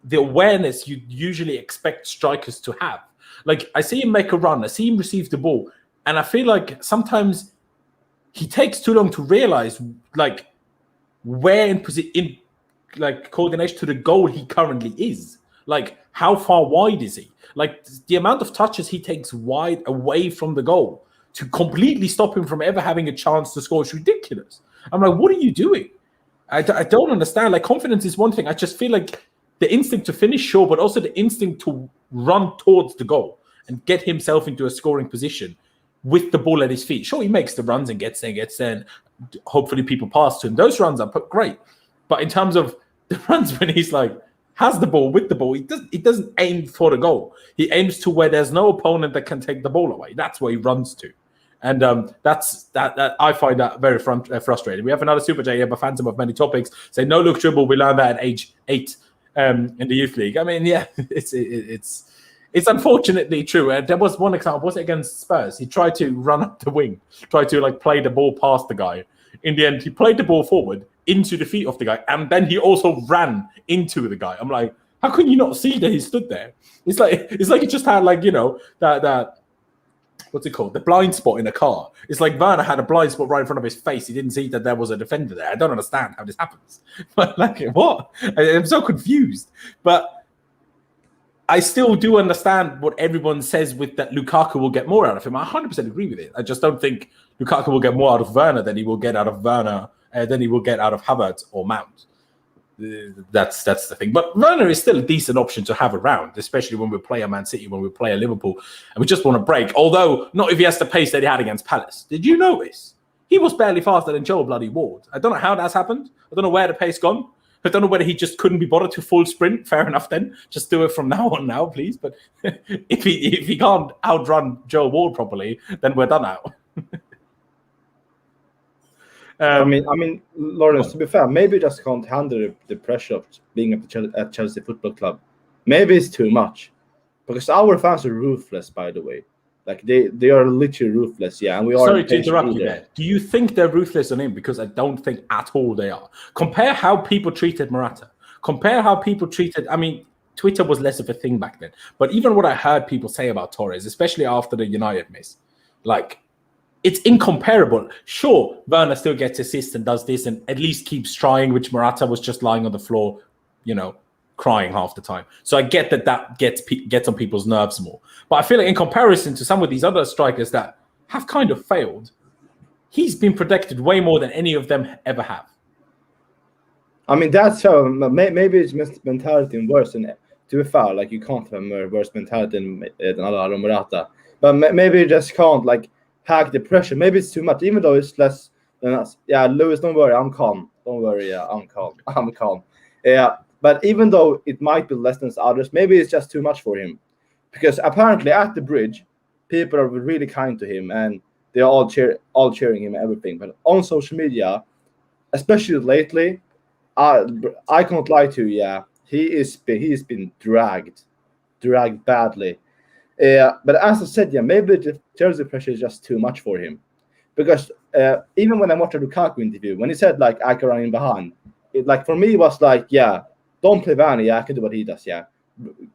Speaker 1: the awareness you usually expect strikers to have. Like, I see him make a run, I see him receive the ball, and I feel like sometimes he takes too long to realize, like, where in like coordination to the goal he currently is. Like, how far wide is he? Like, the amount of touches he takes wide away from the goal to completely stop him from ever having a chance to score is ridiculous. I'm like, what are you doing? I don't understand. Like, confidence is one thing. I just feel like the instinct to finish, sure, but also the instinct to run towards the goal and get himself into a scoring position with the ball at his feet. Sure, he makes the runs and gets there, and hopefully people pass to him. Those runs are great. But in terms of the runs when he's like, has the ball with the ball, he doesn't aim for the goal. He aims to where there's no opponent that can take the ball away. That's where he runs to. And that's I find that very frustrating. We have another super chat here by Phantom of Many Topics saying, no look dribble, we learned that at age 8 in the youth league. I mean, yeah, it's It's unfortunately true. There was one example. Was it against Spurs? He tried to run up the wing, tried to like play the ball past the guy. In the end, he played the ball forward into the feet of the guy, and then he also ran into the guy. I'm like, how can you not see that he stood there? It's like he just had like, you know, that what's it called? The blind spot in a car. It's like Werner had a blind spot right in front of his face. He didn't see that there was a defender there. I don't understand how this happens. But like, what? I'm so confused. But I still do understand what everyone says with that Lukaku will get more out of him. I 100% agree with it. I just don't think Lukaku will get more out of Werner than he will get out of Werner, than he will get out of Havertz or Mount. That's the thing. But Werner is still a decent option to have around, especially when we play a Man City, when we play a Liverpool, and we just want to break. Although, not if he has the pace that he had against Palace. Did you notice? He was barely faster than Joe bloody Ward. I don't know how that's happened. I don't know where the pace gone. I don't know whether he just couldn't be bothered to full sprint. Fair enough then. Just do it from now on now, please. But if he can't outrun Joe Ward properly, then we're done out.
Speaker 2: I mean, Laurenz, to be fair, maybe he just can't handle the pressure of being at Chelsea Football Club. Maybe it's too much. Because our fans are ruthless, by the way. Like, they are literally ruthless, yeah. And we are.
Speaker 1: Sorry to interrupt you there. Do you think they're ruthless on him? Because I don't think at all they are. Compare how people treated Morata. Compare how people treated... I mean, Twitter was less of a thing back then. But even what I heard people say about Torres, especially after the United miss, like... It's incomparable. Sure, Werner still gets assists and does this and at least keeps trying, which Morata was just lying on the floor, you know, crying half the time. So I get that gets on people's nerves more. But I feel like in comparison to some of these other strikers that have kind of failed, he's been protected way more than any of them ever have.
Speaker 2: I mean, that's how maybe it's mentality and worse. And to be fair, like, you can't have a worse mentality than Alvaro Morata. But maybe you just can't, like, hack the pressure. Maybe it's too much, even though it's less than us. Yeah, Lewis, don't worry, I'm calm. Don't worry, yeah, I'm calm. Yeah, but even though it might be less than others, maybe it's just too much for him. Because apparently at the bridge, people are really kind to him and they're all cheering him and everything. But on social media, especially lately, I can't lie to you, yeah, he's been dragged badly. But as I said, yeah, maybe the Chelsea pressure is just too much for him. Because even when I watched a Lukaku interview, when he said, like, I can run in behind, it, like, for me, it was like, yeah, don't play Werner, yeah, I can do what he does, yeah.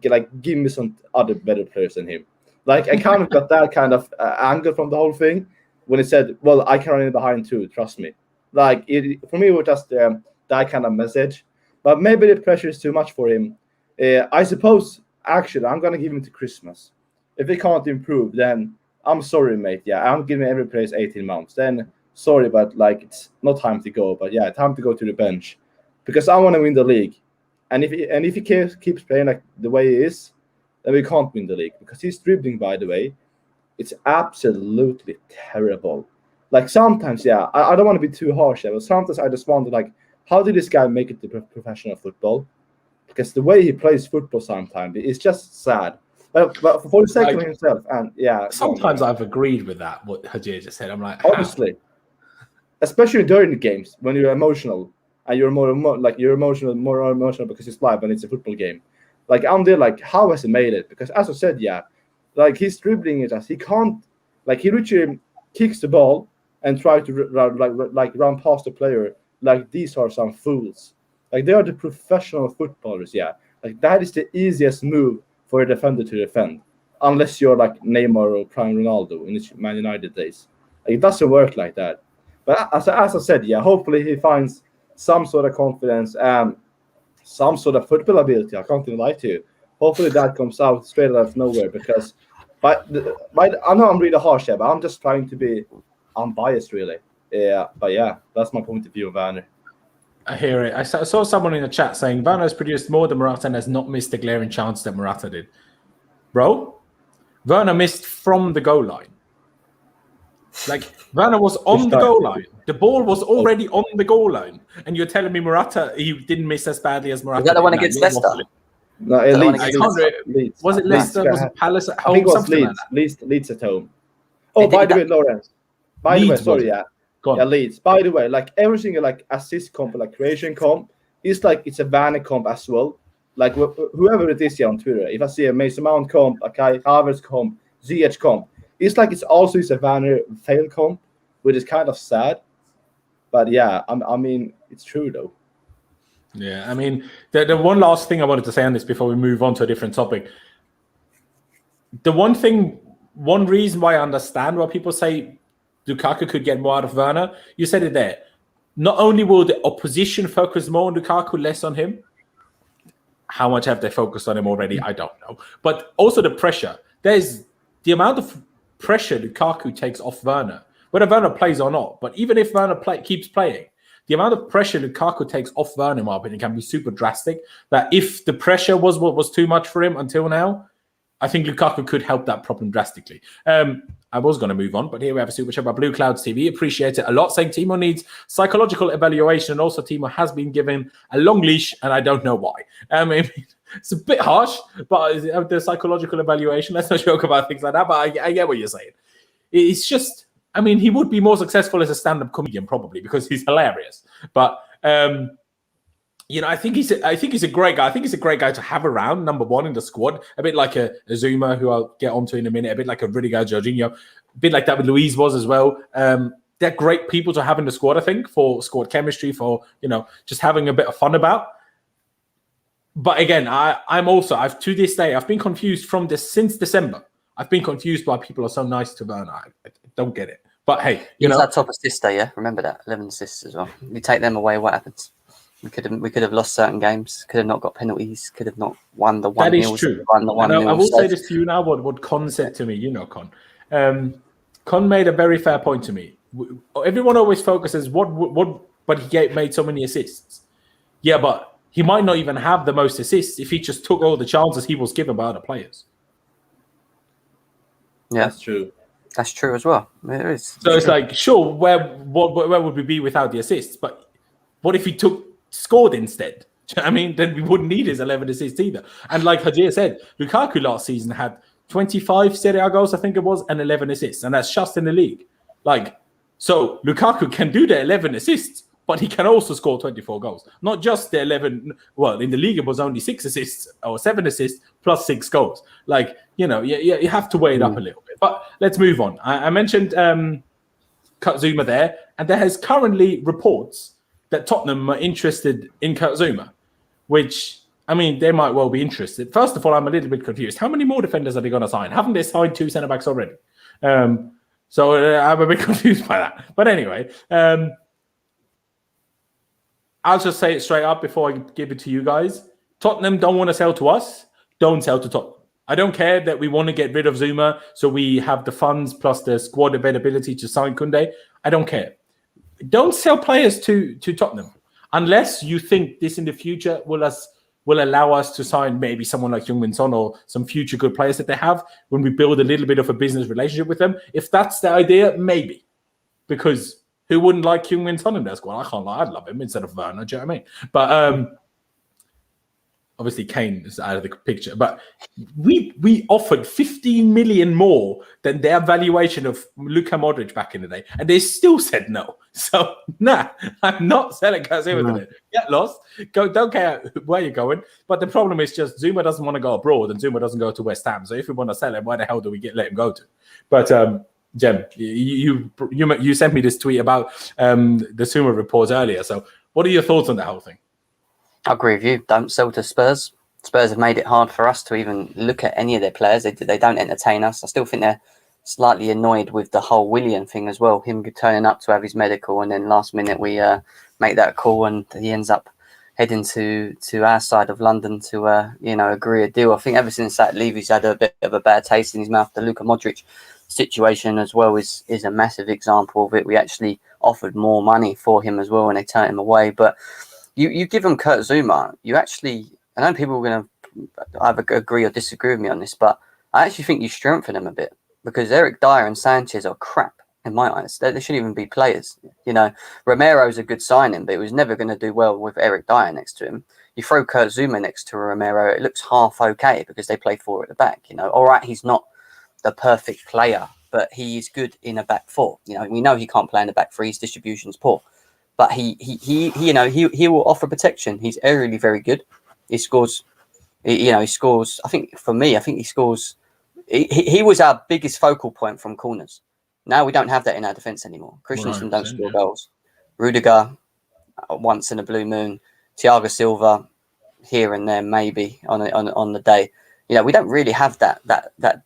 Speaker 2: Like, give me some other better players than him. Like, I kind of got that kind of angle from the whole thing when he said, well, I can run in behind too, trust me. Like, for me, it was just that kind of message. But maybe the pressure is too much for him. I suppose, actually, I'm going to give him to Christmas. If he can't improve, then I'm sorry, mate. Yeah, I'm giving every place 18 months. Then sorry, but like, it's not time to go. But yeah, time to go to the bench because I want to win the league. And if he keeps playing like the way he is, then we can't win the league because he's dribbling. By the way, it's absolutely terrible. Like sometimes, yeah, I don't want to be too harsh, but sometimes I just wonder, like, how did this guy make it to professional football? Because the way he plays football sometimes is just sad. But for the sake of himself, and yeah.
Speaker 1: Sometimes I've agreed with that, what Hajir just said. I'm like,
Speaker 2: honestly, especially during the games when you're emotional and you're more emotional because it's live and it's a football game. Like, I'm there, like, how has he made it? Because as I said, yeah, like, he's dribbling it as he can't, like, he literally kicks the ball and tries to run past the player. Like, these are some fools. Like, they are the professional footballers, yeah. Like, that is the easiest move for a defender to defend, unless you're like Neymar or Prime Ronaldo in his Man United days. Like, it doesn't work like that. But as I said, yeah, hopefully he finds some sort of confidence and some sort of football ability. I can't even lie to you. Hopefully that comes out straight out of nowhere because, I know I'm really harsh here, but I'm just trying to be unbiased, really. Yeah, but yeah, that's my point of view of Werner.
Speaker 1: I hear it. I saw someone in the chat saying Werner has produced more than Morata and has not missed a glaring chance that Morata did. Bro, Werner missed from the goal line. Like, Werner was on the goal line. The ball was already on the goal line. And you're telling me Morata, he didn't miss as badly as Morata.
Speaker 3: Was that the one against Leicester?
Speaker 2: No, Leeds.
Speaker 1: Was it Leicester? Was it Palace at home?
Speaker 2: I think it was Leeds at home. Oh, by the way, Laurenz. By the way, sorry, yeah. Yeah, Leeds. By the way, like every single like assist comp, like creation comp, it's like it's a Werner comp as well. like whoever it is here on Twitter, if I see a Mason Mount comp, a Kai Havertz comp, ZH comp, it's like it's also a Werner fail comp, which is kind of sad. But yeah, I mean, it's true though.
Speaker 1: Yeah, I mean, the one last thing I wanted to say on this before we move on to a different topic. The one reason why I understand why people say Lukaku could get more out of Werner, you said it there. Not only will the opposition focus more on Lukaku, less on him. How much have they focused on him already? I don't know. But also the pressure. There's the amount of pressure Lukaku takes off Werner, whether Werner plays or not. But even if Werner keeps playing, the amount of pressure Lukaku takes off Werner, in my opinion, can be super drastic. That if the pressure was what was too much for him until now, I think Lukaku could help that problem drastically. I was going to move on, but here we have a super chat by Blue Clouds TV. Appreciate it a lot, saying Timo needs psychological evaluation, and also Timo has been given a long leash, and I don't know why. I mean, it's a bit harsh, but the psychological evaluation, let's not joke about things like that, but I get what you're saying. It's just, I mean, he would be more successful as a stand-up comedian probably because he's hilarious. But you know, I think he's a great guy. I think he's a great guy to have around, number one in the squad. A bit like a Zouma, who I'll get onto in a minute. A bit like a Rudiger, Jorginho. A bit like that with Luiz was as well. They're great people to have in the squad, I think, for squad chemistry, for, you know, just having a bit of fun about. But again, I've to this day, I've been confused since December. I've been confused by people are so nice to Werner. I don't get it. But hey,
Speaker 3: you know, that top assist there, yeah. Remember that 11 assists as well. You take them away, what happens? We could have lost certain games. Could have not got penalties. Could have not won the 1-0.
Speaker 1: That is true. I will say this to you now. What Con said to me, you know, Con. Con made a very fair point to me. Everyone always focuses but he made so many assists. Yeah, but he might not even have the most assists if he just took all the chances he was given by other players.
Speaker 3: Yeah,
Speaker 2: that's true.
Speaker 3: That's true as well. It is.
Speaker 1: So it's like, sure, where would we be without the assists? But what if he scored instead? I mean, then we wouldn't need his 11 assists either. And like Hajir said, Lukaku last season had 25 Serie A goals, I think it was, and 11 assists, and that's just in the league. Like, so Lukaku can do the 11 assists, but he can also score 24 goals. Not just the 11. Well, in the league, it was only 6 assists or 7 assists plus 6 goals. Like, you know, you have to weigh it up a little bit. But let's move on. I mentioned Kurt Zouma there, and there has currently reports that Tottenham are interested in Kurt Zouma, which, I mean, they might well be interested. First of all, I'm a little bit confused. How many more defenders are they going to sign? Haven't they signed 2 centre-backs already? So I'm a bit confused by that. But anyway, I'll just say it straight up before I give it to you guys. Tottenham don't want to sell to us. Don't sell to Tottenham. I don't care that we want to get rid of Zouma so we have the funds plus the squad availability to sign Kounde. I don't care. Don't sell players to Tottenham unless you think this in the future will allow us to sign maybe someone like Heung-min Son or some future good players that they have when we build a little bit of a business relationship with them. If that's the idea, maybe. Because who wouldn't like Heung-min Son in their squad? I can't lie. I'd love him instead of Werner. Do you know what I mean? But obviously, Kane is out of the picture. But we offered 15 million more than their valuation of Luka Modric back in the day. And they still said no. So, nah, I'm not selling Kurt Zouma today. Get lost. Don't care where you're going. But the problem is just Zouma doesn't want to go abroad and Zouma doesn't go to West Ham. So if we want to sell him, why the hell do we let him go to? But, Jem, you sent me this tweet about the Zouma report earlier. So what are your thoughts on that whole thing?
Speaker 3: I agree with you. Don't sell to Spurs. Spurs have made it hard for us to even look at any of their players. They don't entertain us. I still think they're slightly annoyed with the whole Willian thing as well. Him turning up to have his medical and then last minute we make that call and he ends up heading to our side of London to agree a deal. I think ever since that leave, he's had a bit of a bad taste in his mouth. The Luka Modric situation as well is a massive example of it. We actually offered more money for him as well and they turned him away. But you give him Kurt Zouma, I know people are going to either agree or disagree with me on this, but I actually think you strengthen him a bit because Eric Dyer and Sanchez are crap in my eyes. They shouldn't even be players. You know, Romero's a good signing, but it was never going to do well with Eric Dyer next to him. You throw Kurt Zouma next to Romero, it looks half okay because they play 4 at the back. You know, all right, he's not the perfect player, but he is good in a back 4. You know, we know he can't play in the back 3. His distribution's poor. But he will offer protection. He's aerially very good. He scores He scores. I think for me, he scores. He was our biggest focal point from corners. Now we don't have that in our defence anymore. Christensen don't score goals. Rudiger, once in a blue moon. Thiago Silva, here and there maybe on the day. We don't really have that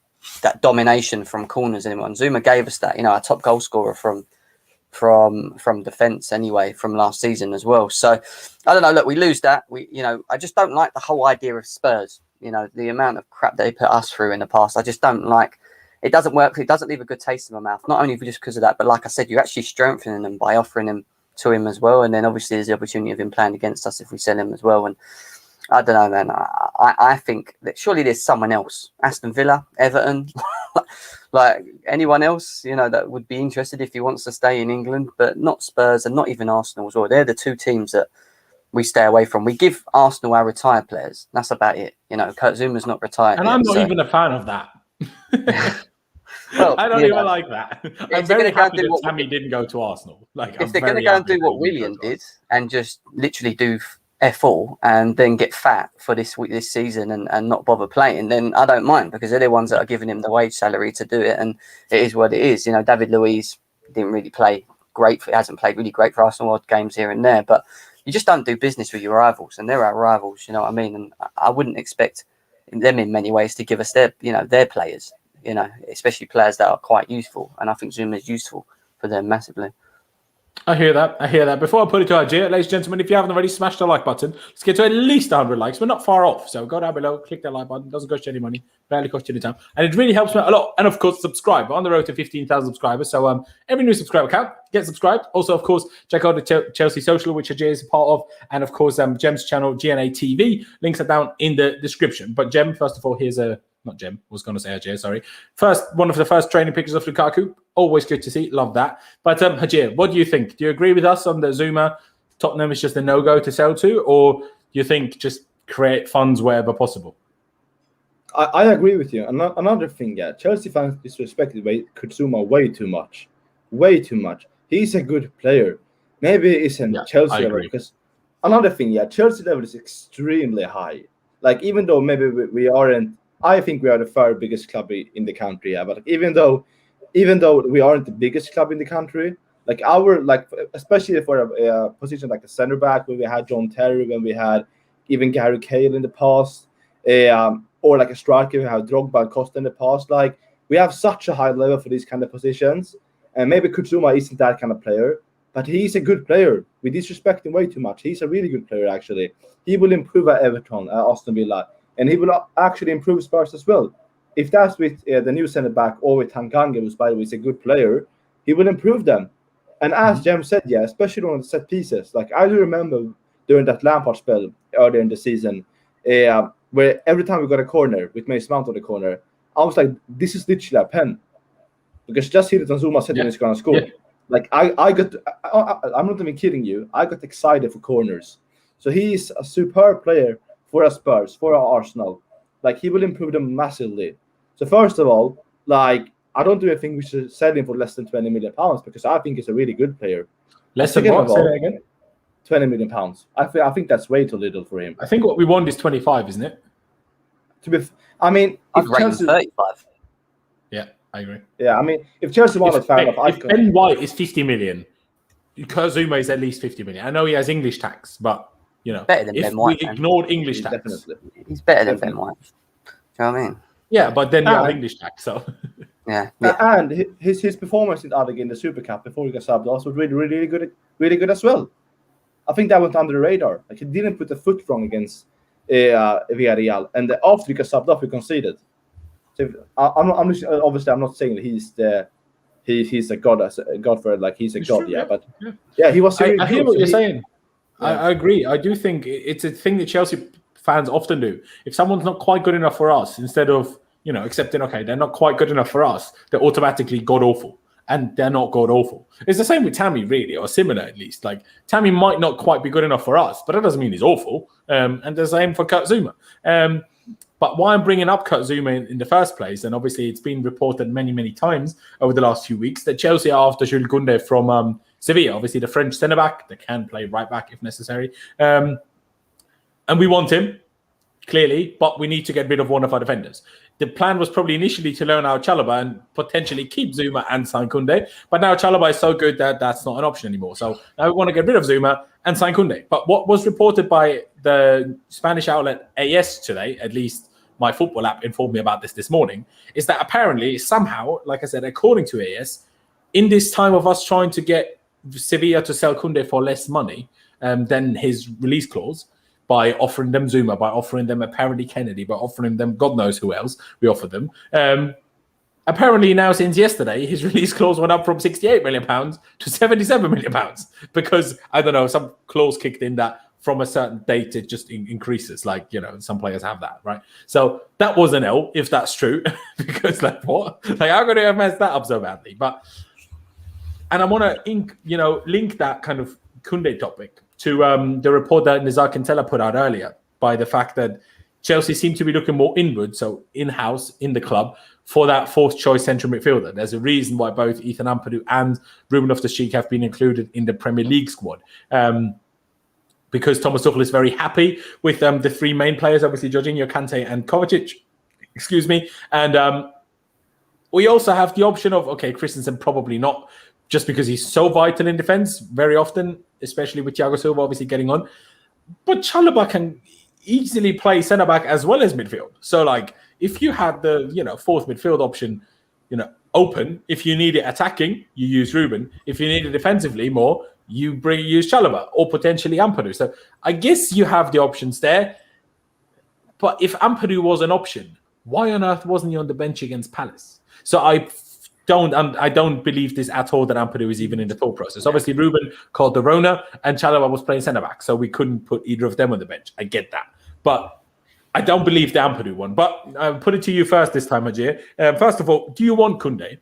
Speaker 3: domination from corners anymore. And Zouma gave us that. Our top goal scorer from defence anyway from last season as well. So I don't know. Look, we lose that. I just don't like the whole idea of Spurs. The amount of crap they put us through in the past. I just don't like. It doesn't work. It doesn't leave a good taste in my mouth. Not only just because of that, but like I said, you're actually strengthening them by offering him to him as well. And then obviously there's the opportunity of him playing against us if we sell him as well. And I don't know, man. I think that surely there's someone else. Aston Villa, Everton, like anyone else, that would be interested if he wants to stay in England, but not Spurs and not even Arsenal as well. They're the two teams that we stay away from. We give Arsenal our retired players. That's about it. Kurt Zouma's not retired.
Speaker 1: And I'm not even a fan of that.
Speaker 3: Well,
Speaker 1: I don't even like that. I'm very happy that Tammy didn't go to Arsenal.
Speaker 3: If they're going to go and do what Willian did and just literally do F all and then get fat for this season and not bother playing, then I don't mind, because they're the ones that are giving him the wage salary to do it, and it is what it is. David Luiz didn't really play great. He hasn't played really great for Arsenal, odd games here and there, but you just don't do business with your rivals, and they're our rivals. You know what I mean? And I wouldn't expect them in many ways to give us their players. Especially players that are quite useful, and I think Zouma is useful for them massively.
Speaker 1: I hear that. Before I put it to Hajir, ladies and gentlemen, if you haven't already, smash the like button. Let's get to at least 100 likes. We're not far off. So go down below, click that like button. Doesn't cost you any money. Barely cost you any time. And it really helps me a lot. And of course, subscribe. We're on the road to 15,000 subscribers. So every new subscriber account, get subscribed. Also, of course, check out the Chelsea Social, which Hajir is a part of. And of course, Jem's channel, GNA TV. Links are down in the description. But Jem, first of all, here's a... Not Jem, I was going to say Hajir, sorry. One of the first training pictures of Lukaku. Always good to see. Love that. But Hajir, what do you think? Do you agree with us on the Zouma? Tottenham is just a no-go to sell to? Or do you think just create funds wherever possible?
Speaker 2: I agree with you. Another thing, Chelsea fans disrespected Kurt Zouma way too much. Way too much. He's a good player. Maybe he isn't Chelsea level. Because another thing, Chelsea level is extremely high. Like, even though maybe we aren't, I think we are the third biggest club in the country. But like, even though we aren't the biggest club in the country, especially for a position like the centre back, where we had John Terry, when we had even Gary Cahill in the past, or like a striker, we have Drogba and Costa in the past. Like, we have such a high level for these kind of positions, and maybe Kurt Zouma isn't that kind of player, but he's a good player. We disrespect him way too much. He's a really good player, actually. He will improve at Everton, Aston Villa. And he will actually improve Spurs as well. If that's with the new centre-back or with Tanganga, who's, by the way, is a good player, he will improve them. And as Jem said, especially on the set pieces. Like, I do remember during that Lampard spell earlier in the season, where every time we got a corner with Mason Mount on the corner, I was like, this is literally a pen. Because just hit it on Zouma said he's going to score. Yeah. Like, I'm not even kidding you. I got excited for corners. So he's a superb player for our Spurs, for our Arsenal. Like, he will improve them massively. So first of all, like, I don't even think we should sell him for less than £20 million, because I think he's a really good player.
Speaker 1: Less than what? Say that again?
Speaker 2: £20 million. I think that's way too little for him.
Speaker 1: I think what we want is 25, isn't it?
Speaker 3: I'd rate him 35.
Speaker 1: Yeah, I agree.
Speaker 2: Yeah, I mean, if Chelsea wanted fair enough,
Speaker 1: if Ben White is 50 million, Kurt Zouma is at least 50 million. I know he has English tax, but
Speaker 3: better than Ben White.
Speaker 1: We ignored English tax.
Speaker 2: Definitely.
Speaker 3: He's better than Ben White. Do you know what I mean?
Speaker 1: Yeah, but then you have English tax, so
Speaker 3: yeah.
Speaker 2: And his performance in the Super Cup before he got subbed was really good as well. I think that went under the radar. Like, he didn't put the foot wrong against Villarreal, and after he got subbed off, he conceded. So I'm not saying that he's a god for it. Like, he's a god,
Speaker 1: true,
Speaker 2: but he was.
Speaker 1: I hear what you're saying. I agree. I do think it's a thing that Chelsea fans often do. If someone's not quite good enough for us, instead of accepting, okay, they're not quite good enough for us, they're automatically god awful, and they're not god awful. It's the same with Tammy, really, or similar at least. Like, Tammy might not quite be good enough for us, but that doesn't mean he's awful. And the same for Kurt Zouma. But why I'm bringing up Kurt Zouma in the first place, and obviously it's been reported many, many times over the last few weeks that Chelsea are after Jules Kounde from Sevilla, obviously the French centre-back that can play right-back if necessary. And we want him. clearly, but we need to get rid of one of our defenders. The plan was probably initially to loan out Chalobah and potentially keep Zouma and sign Kounde, but now Chalobah is so good that that's not an option anymore. So now we want to get rid of Zouma and sign Kounde. But what was reported by the Spanish outlet AS today, at least my football app informed me about this morning, is that apparently, somehow, like I said, according to AS, in this time of us trying to get Sevilla to sell Kounde for less money than his release clause, by offering them Zouma, by offering them apparently Kennedy, by offering them God knows who else we offered them. Apparently now, since yesterday, his release clause went up from £68 million to £77 million because, I don't know, some clause kicked in that from a certain date it just increases. Like, you know, some players have that, right? So that was an L, if that's true, because like, what? Like, how could they have messed that up so badly? And I want to, link that kind of Kounde topic to the report that Nizar Kintella put out earlier, by the fact that Chelsea seem to be looking more inward, so in-house, in the club, for that fourth choice central midfielder. There's a reason why both Ethan Ampadu and Ruben Loftus-Cheek have been included in the Premier League squad. Because Thomas Tuchel is very happy with the three main players, obviously Jorginho, Kante and Kovacic. Excuse me. And we also have the option of, okay, Christensen probably not, just because he's so vital in defence very often, especially with Thiago Silva obviously getting on. But Chalobah can easily play centre-back as well as midfield. So, like, if you had the, fourth midfield option, open, if you need it attacking, you use Ruben. If you need it defensively more, you use Chalobah or potentially Ampadu. So I guess you have the options there. But if Ampadu was an option, why on earth wasn't he on the bench against Palace? So I don't believe this at all, that Ampadu is even in the thought process. Obviously, Ruben called the Rona and Chalobah was playing centre-back, so we couldn't put either of them on the bench. I get that. But I don't believe the Ampadu one. But I'll put it to you first this time, Hajir. First of all, do you want Kounde?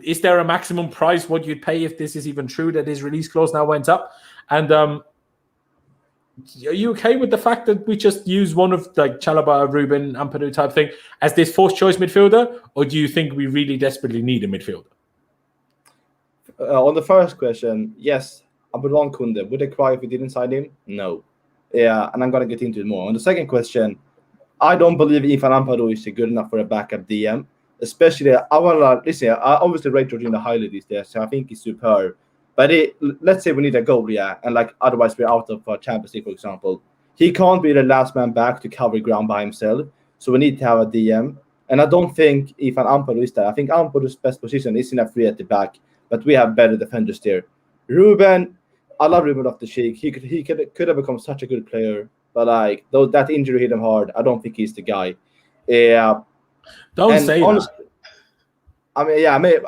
Speaker 1: Is there a maximum price what you'd pay if this is even true, that his release clause now went up? And are you okay with the fact that we just use one of like Chalobah, Ruben, Ampadu type thing as this fourth choice midfielder? Or do you think we really desperately need a midfielder?
Speaker 2: On the first question, yes, I would want Kounde. Would I cry if we didn't sign him? No. Yeah, and I'm going to get into it more. On the second question, I don't believe Ethan Ampadu is good enough for a backup DM. Especially, I obviously rate Jorginho highly these days, so I think he's superb. But let's say we need a goal, and like otherwise we're out of Champions League, for example. He can't be the last man back to cover ground by himself, so we need to have a DM. And I don't think Ethan Ampadu is that. I think Ampadu's best position is in a free at the back, but we have better defenders there. Ruben, I love Ruben off the cheek. He could have become such a good player, but like though that injury hit him hard, I don't think he's the guy.
Speaker 1: Don't say that.
Speaker 2: I mean, yeah, maybe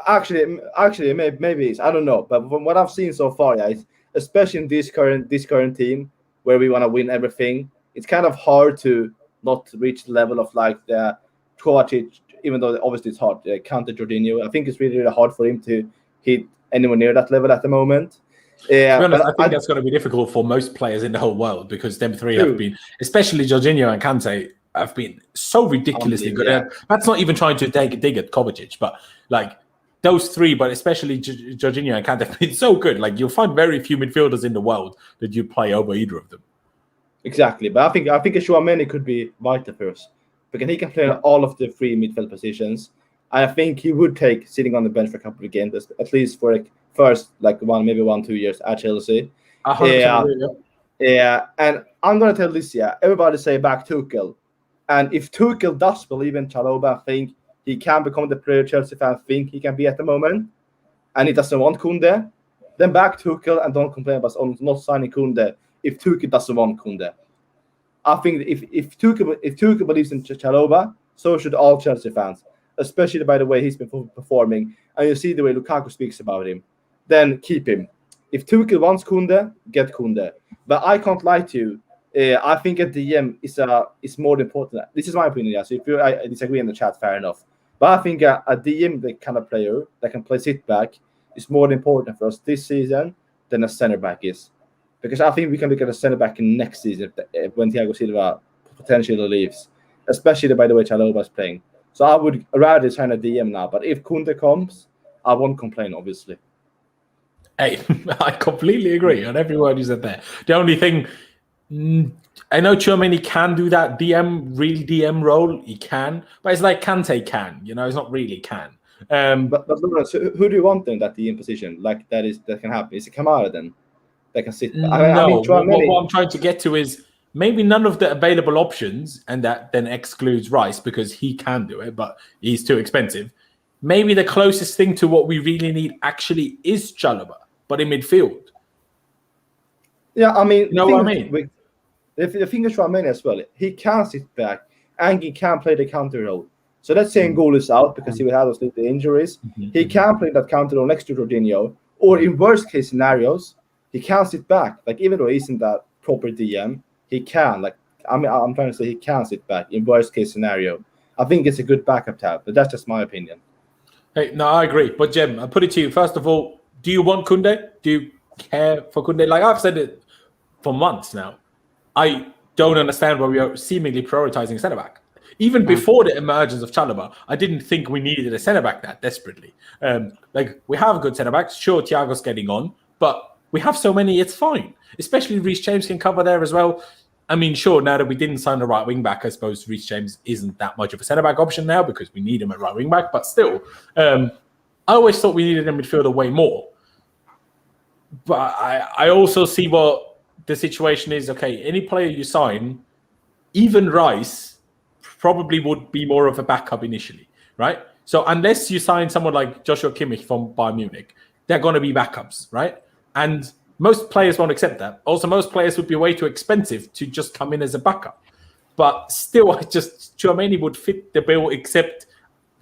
Speaker 2: it's, I don't know. But from what I've seen so far, yeah, especially in this current team where we want to win everything, it's kind of hard to not reach the level of like the Kovacic, even though obviously it's hard. Counter Jorginho, I think it's really, really hard for him to hit anywhere near that level at the moment.
Speaker 1: Yeah, to be honest, I think that's going to be difficult for most players in the whole world, because them three have been, especially Jorginho and Kante, have been so ridiculously good. Yeah. That's not even trying to dig at Kovacic, but like those three, but especially Jorginho and Kante have been so good. Like you'll find very few midfielders in the world that you play over either of them.
Speaker 2: Exactly, but I think Chouameni could be vital for us because he can play all of the three midfield positions. I think he would take sitting on the bench for a couple of games, at least for like first like 1-2 years at Chelsea. Yeah, and I'm gonna tell this. Yeah, everybody say back Tuchel. And if Tuchel does believe in Chalobah, I think he can become the player Chelsea fans think he can be at the moment, and he doesn't want Kounde, then back Tuchel and don't complain about not signing Kounde if Tuchel doesn't want Kounde. I think if Tuchel believes in Chalobah, so should all Chelsea fans, especially by the way he's been performing, and you see the way Lukaku speaks about him, then keep him. If Tuchel wants Kounde, get Kounde. But I can't lie to you. I think a DM is more important. This is my opinion. Yeah. So if I disagree in the chat, fair enough. But I think a DM, the kind of player that can play sit back, is more important for us this season than a center back is, because I think we can look at a center back in next season when Thiago Silva potentially leaves, especially by the way Chalobah is playing. So I would rather sign a DM now. But if Kounde comes, I won't complain, obviously.
Speaker 1: Hey, I completely agree on every word you said there. The only thing I know Tchouaméni can do that real DM role. He can, but it's like Kante can. It's not really can.
Speaker 2: But Laurenz, who do you want in that DM position? Like that can happen. Is it Kamara then that can sit?
Speaker 1: No,
Speaker 2: I mean,
Speaker 1: what I'm trying to get to is maybe none of the available options, and that then excludes Rice because he can do it, but he's too expensive. Maybe the closest thing to what we really need actually is Chalobah, but in midfield.
Speaker 2: Yeah, I mean,
Speaker 1: you know what I mean?
Speaker 2: The thing is Romelu as well. He can sit back and he can play the counter role. So let's say N'Golo is out because he will have those little injuries. He can play that counter role next to Jorginho, or in worst case scenarios, he can sit back. Like even though he isn't that proper DM, he can. Like I'm trying to say he can sit back in worst case scenario. I think it's a good backup tab, but that's just my opinion.
Speaker 1: Hey, no, I agree. But Jem, I put it to you. First of all, do you want Kounde? Do you care for Kounde? Like I've said it for months now. I don't understand why we are seemingly prioritizing centre back. Even before the emergence of Chalobah, I didn't think we needed a centre back that desperately. Like we have good centre backs. Sure, Thiago's getting on, but we have so many. It's fine. Especially Reece James can cover there as well. I mean, sure, now that we didn't sign the right wing back, I suppose Reece James isn't that much of a centre back option now because we need him at right wing back. But still, I always thought we needed a midfielder way more. But I also see what the situation is. Okay, any player you sign, even Rice, probably would be more of a backup initially, right? So unless you sign someone like Joshua Kimmich from Bayern Munich, they're going to be backups, right? And most players won't accept that. Also, most players would be way too expensive to just come in as a backup. But still, Tchouaméni would fit the bill, except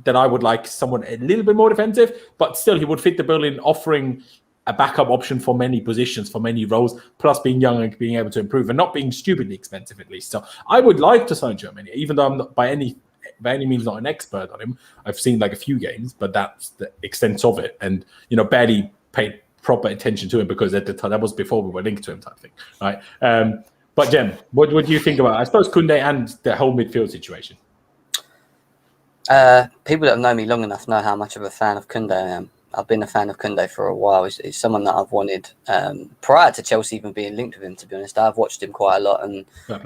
Speaker 1: that I would like someone a little bit more defensive, but still he would fit the bill in offering a backup option for many positions, for many roles, plus being young and being able to improve and not being stupidly expensive at least. So I would like to sign Tchouaméni, even though I'm not by any means not an expert on him. I've seen like a few games, but that's the extent of it. And, barely paid proper attention to him because at the time, that was before we were linked to him type thing, right? But Jem, what do you think about, I suppose, Kounde and the whole midfield situation?
Speaker 3: People that have known me long enough know how much of a fan of Kounde I am. I've been a fan of Kounde for a while. He's someone that I've wanted prior to Chelsea even being linked with him. To be honest, I've watched him quite a lot, and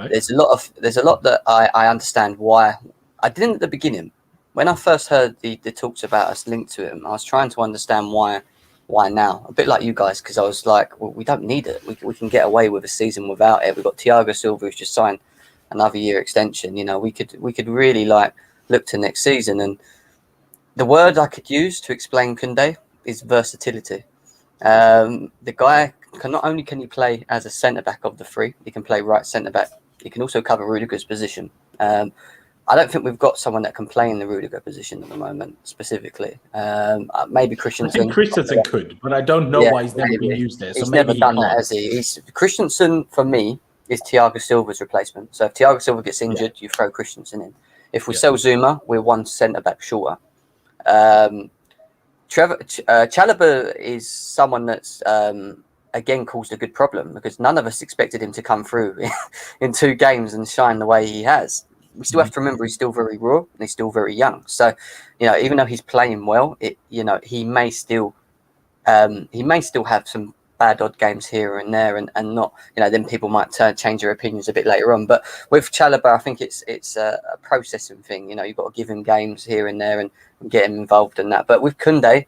Speaker 3: there's a lot that I understand why. I didn't at the beginning. When I first heard the talks about us linked to him, I was trying to understand why now. A bit like you guys, because I was like, well, we don't need it. We can get away with a season without it. We've got Thiago Silva who's just signed another year extension. We could really look to next season. And the word I could use to explain Kounde is versatility. The guy not only can he play as a centre back of the three, he can play right centre back. He can also cover Rudiger's position. I don't think we've got someone that can play in the Rudiger position at the moment, specifically. Maybe Christensen.
Speaker 1: I think Christensen could, but I don't know why he's never been used there. So
Speaker 3: he's
Speaker 1: maybe
Speaker 3: never done that, has he? Christensen, for me, is Thiago Silva's replacement. So if Thiago Silva gets injured, you throw Christensen in. If we sell Zouma, we're one centre back shorter. Chalobah is someone that's again caused a good problem because none of us expected him to come through in 2 games and shine the way he has. We still have to remember he's still very raw and he's still very young. So, even though he's playing well, he may still have some bad odd games here and there, and not, then people might change their opinions a bit later on. But with Chalobah, I think it's a processing thing. You've got to give him games here and there and get him involved in that. But with Kounde,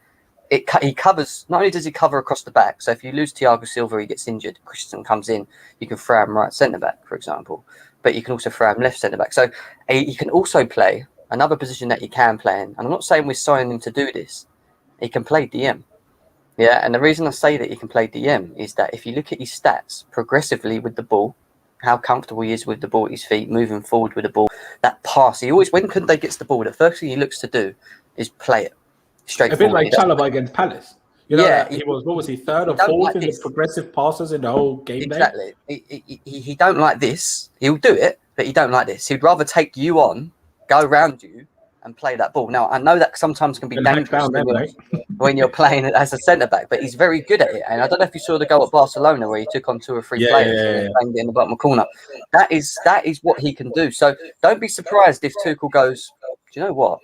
Speaker 3: he covers, not only does he cover across the back, so if you lose Thiago Silva, he gets injured, Christensen comes in, you can throw him right centre back, for example, but you can also throw him left centre back. So he can also play another position that he can play in. And I'm not saying we're signing him to do this. He can play DM. Yeah, and the reason I say that he can play DM is that if you look at his stats progressively with the ball, how comfortable he is with the ball at his feet, moving forward with the ball, that pass, when Kounde gets the ball, the first thing he looks to do is play it straight forward.
Speaker 1: A bit like Chalobah against Palace. He was, what was he, third or fourth in the progressive passes in the whole game?
Speaker 3: Exactly. He don't like this. He'll do it, but he don't like this. He'd rather take you on, go around you, and play that ball. Now, I know that sometimes can be dangerous when you're playing as a centre-back, but he's very good at it. And I don't know if you saw the goal at Barcelona where he took on 2 or 3 players and banged it in the bottom corner. That is what he can do. So don't be surprised if Tuchel goes, do you know what?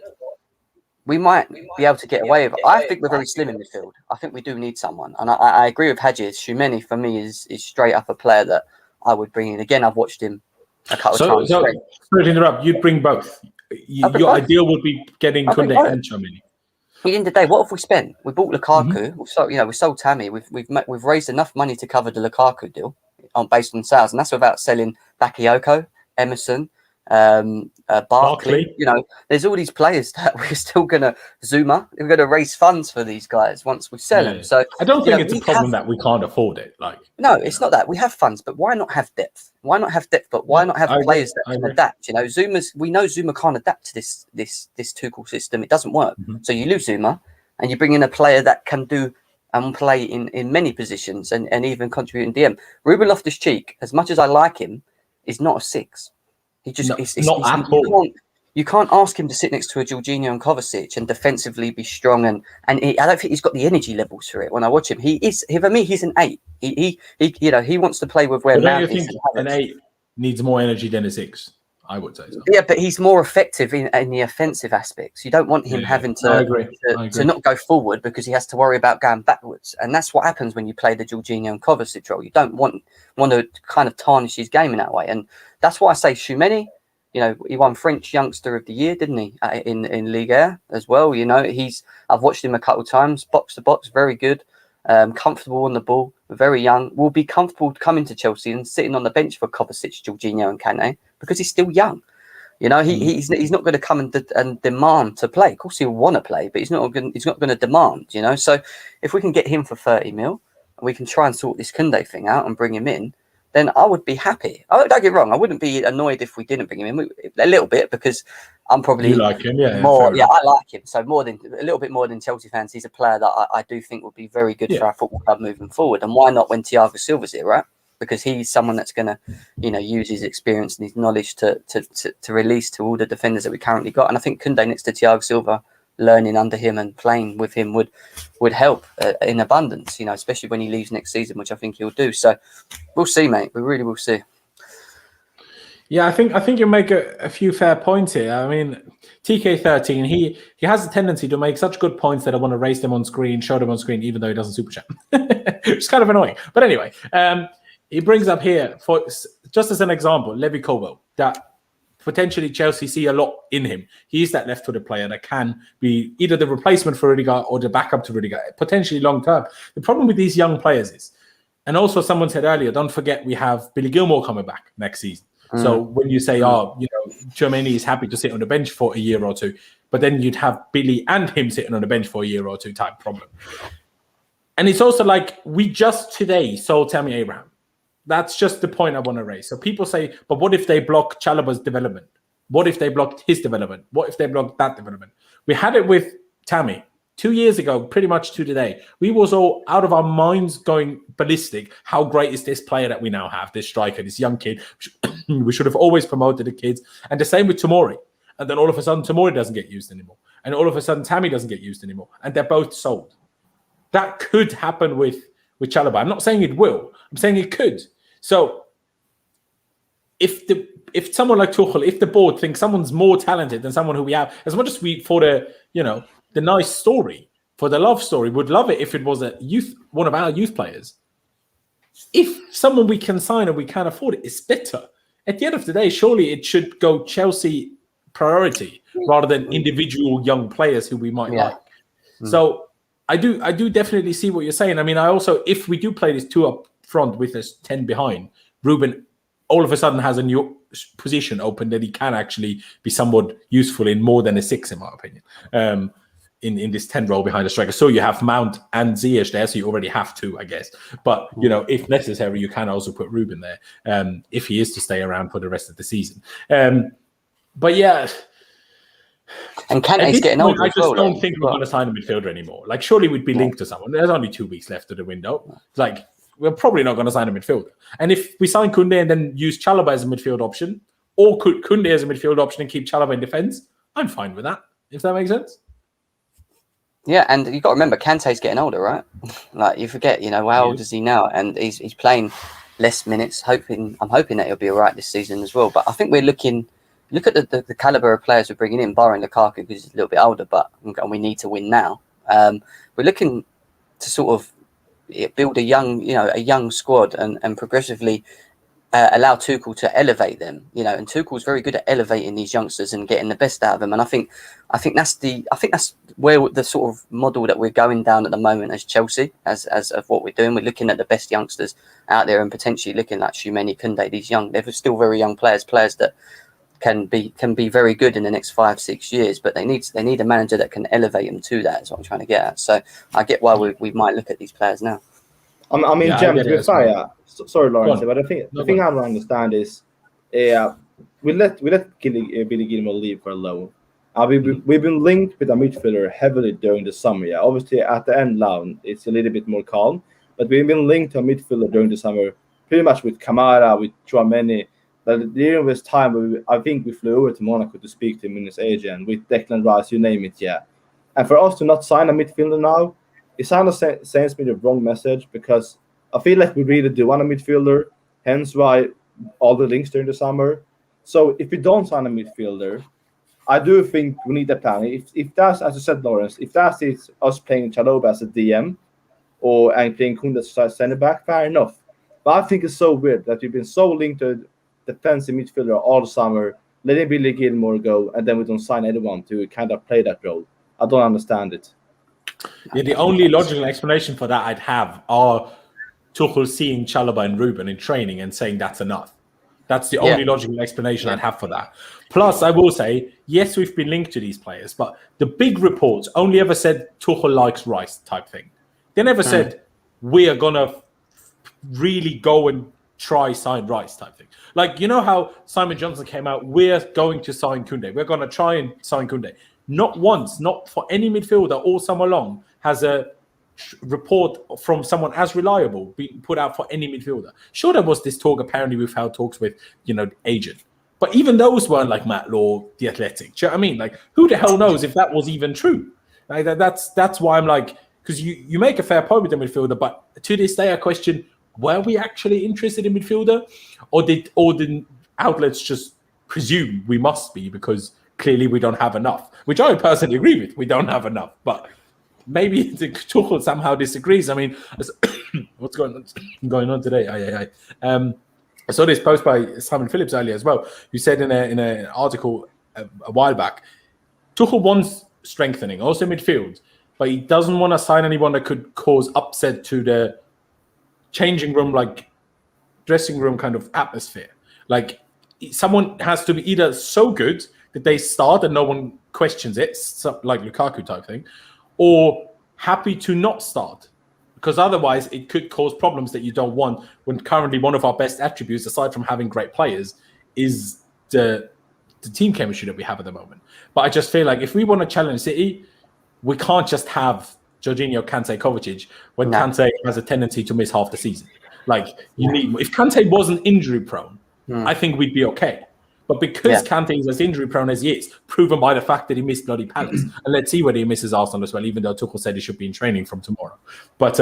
Speaker 3: We might be able to get away with it. I think we're very slim in midfield. I think we do need someone. And I agree with Hajir. Tchouaméni, for me, is straight up a player that I would bring in. Again, I've watched him a couple of times.
Speaker 1: So, sorry to interrupt. You'd bring both. Your ideal would be getting Kounde and Chouameni.
Speaker 3: At the end of the day, what have we spent? We bought Lukaku. We sold Tammy. We've raised enough money to cover the Lukaku deal based on sales, and that's without selling Bakayoko, Emerson, Barkley. There's all these players that we're still gonna We're gonna raise funds for these guys once we sell them. So
Speaker 1: I don't think it's a problem that we can't afford it.
Speaker 3: No, it's not that. We have funds, but why not have depth? Why not have depth? But why not have players that can adapt? We know Zouma can't adapt to this Tuchel system. It doesn't work. So you lose Zouma, and you bring in a player that can do and play in many positions and even contribute in DM. Ruben Loftus-Cheek, as much as I like him, is not a 6. He just
Speaker 1: not at all.
Speaker 3: You can't ask him to sit next to a Jorginho and Kovacic and defensively be strong, and I don't think he's got the energy levels for it. When I watch him, for me, he's an 8. He wants to play with where Mount is.
Speaker 1: An 8 needs more energy than a 6. I would say so.
Speaker 3: Yeah, but he's more effective in the offensive aspects. You don't want him having to not go forward because he has to worry about going backwards, and that's what happens when you play the Jorginho and Kovacic role. You don't want to kind of tarnish his game in that way, and that's why I say Chouameni. He won French Youngster of the Year, didn't he? In Ligue 1 as well. I've watched him a couple of times, box to box, very good, comfortable on the ball, very young. Will be comfortable coming to Chelsea and sitting on the bench for Kovacic, Jorginho, and Kane because he's still young. He's not going to come and demand to play. Of course, he'll want to play, but he's not going to demand. So if we can get him for 30 mil, and we can try and sort this Kounde thing out and bring him in, then I would be happy. Don't get wrong. I wouldn't be annoyed if we didn't bring him in a little bit because I'm probably
Speaker 1: you like him,
Speaker 3: more. Yeah, I like him. So a little bit more than Chelsea fans. He's a player that I do think would be very good for our football club moving forward. And why not when Thiago Silva's here, right? Because he's someone that's going to, use his experience and his knowledge to release to all the defenders that we currently got. And I think Kounde next to Thiago Silva, learning under him and playing with him would help in abundance, especially when he leaves next season, which I think he'll do. So we'll see, mate. We really will see.
Speaker 1: Yeah, I think you make a few fair points here. I mean, TK13, he has a tendency to make such good points that I want to raise them on screen, show them on screen, even though he doesn't super chat. It's kind of annoying. But anyway, he brings up here, for just as an example, Levi Kobo, that potentially Chelsea see a lot in him. He's that left-footed player that can be either the replacement for Rudiger or the backup to Rudiger, potentially long-term. The problem with these young players is, and also someone said earlier, don't forget we have Billy Gilmore coming back next season. So when you say, Chouameni is happy to sit on the bench for a year or two, but then you'd have Billy and him sitting on the bench for a year or two type problem. And it's also like we just today sold Tammy Abraham. That's just the point I want to raise. So people say, but what if they block Chalobah's development? What if they blocked his development? What if they blocked that development? We had it with Tammy 2 years ago, pretty much to today. We was all out of our minds going ballistic. How great is this player that we now have, this striker, this young kid? We should have always promoted the kids. And the same with Tomori. And then all of a sudden, Tomori doesn't get used anymore. And all of a sudden, Tammy doesn't get used anymore. And they're both sold. That could happen with Chalobah. I'm not saying it will. I'm saying it could. So if someone like Tuchel, if the board thinks someone's more talented than someone who we have, as much as we for the nice story, for the love story, would love it if it was one of our youth players. If someone we can sign and we can afford it, it's better. At the end of the day, surely it should go Chelsea priority rather than individual young players who we might like. So I do definitely see what you're saying. I mean, I also, if we do play this 2 up front with us 10 behind, Ruben all of a sudden has a new position open that he can actually be somewhat useful in more than a 6, in my opinion, in this 10 role behind the striker. So you have Mount and Ziyech there, so you already have 2, I guess. But, if necessary, you can also put Ruben there if he is to stay around for the rest of the season. But yeah...
Speaker 3: And Kante's getting older.
Speaker 1: I just don't think we're going to sign a midfielder anymore. Like, surely we'd be linked to someone. There's only 2 weeks left of the window. It's like, we're probably not going to sign a midfielder. And if we sign Kounde and then use Chalobah as a midfield option, or Kounde as a midfield option and keep Chalobah in defence, I'm fine with that, if that makes sense.
Speaker 3: Yeah, and you've got to remember, Kante's getting older, right? Like, you forget, how old is he now? And he's playing less minutes. I'm hoping that he'll be all right this season as well. But I think look at the caliber of players we're bringing in, barring Lukaku, because he's a little bit older, and we need to win now. We're looking to sort of build a young squad and progressively allow Tuchel to elevate them, you know, and Tuchel's very good at elevating these youngsters and getting the best out of them. And I think that's where the sort of model that we're going down at the moment as Chelsea, as of what we're doing. We're looking at the best youngsters out there and potentially looking like Kounde, Kounde, they're still very young players that can be very good in the next 5-6 years, but they need a manager that can elevate them to that. Is what I'm trying to get at. So I get why we might look at these players now.
Speaker 2: I mean, James, sorry, Laurenz, but the thing I don't understand is, we let Billy Gilmore leave for a loan. We've been linked with a midfielder heavily during the summer. Yeah, obviously at the end loan it's a little bit more calm, but we've been linked to a midfielder during the summer, pretty much with Kamara, with Chouameni. But during this time, I think we flew over to Monaco to speak to him in his agent with Declan Rice, you name it. Yeah, and for us to not sign a midfielder now, it kind of sends me the wrong message, because I feel like we really do want a midfielder, hence why all the links during the summer. So if we don't sign a midfielder, I do think we need a plan. If that's, as you said, Laurenz, if that is us playing Chalobah as a DM and playing Kounde as centre back, fair enough. But I think it's so weird that we've been so linked to defensive midfielder all summer, letting Billy Gilmore go, and then we don't sign anyone to kind of play that role. I don't understand it.
Speaker 1: Yeah, the only logical explanation for that I'd have are Tuchel seeing Chalobah and Ruben in training and saying that's enough. That's the only logical explanation I'd have for that. Plus, I will say, yes, we've been linked to these players, but the big reports only ever said Tuchel likes Rice type thing. They never said we are going to really go and try sign Rice type thing. Like, you know how Simon Johnson came out, we're going to sign Kounde. We're going to try and sign Kounde. Not once, not for any midfielder all summer long has a report from someone as reliable being put out for any midfielder. Sure, there was this talk, apparently we've held talks with, the agent. But even those weren't like Matt Law, The Athletic. Do you know what I mean? Like, who the hell knows if that was even true? Like, that's why I'm like, because you make a fair point with the midfielder, but to this day I question, were we actually interested in midfielder? Or did outlets just presume we must be because clearly we don't have enough? Which I personally agree with. We don't have enough. But maybe Tuchel somehow disagrees. I mean, what's going on today? I saw this post by Simon Phillips earlier as well, who said in an article a while back, Tuchel wants strengthening, also midfield, but he doesn't want to sign anyone that could cause upset to the changing room, like dressing room kind of atmosphere. Like, someone has to be either so good that they start and no one questions it, like Lukaku type thing, or happy to not start, because otherwise it could cause problems that you don't want, when currently one of our best attributes, aside from having great players, is the team chemistry that we have at the moment. But I just feel like if we want to challenge City, we can't just have Jorginho, Kante, Kovacic when Kante has a tendency to miss half the season. Like, you need, if Kante wasn't injury prone, I think we'd be okay. But because Kante is as injury prone as he is, proven by the fact that he missed bloody Palace, and let's see whether he misses Arsenal as well, even though Tuchel said he should be in training from tomorrow. But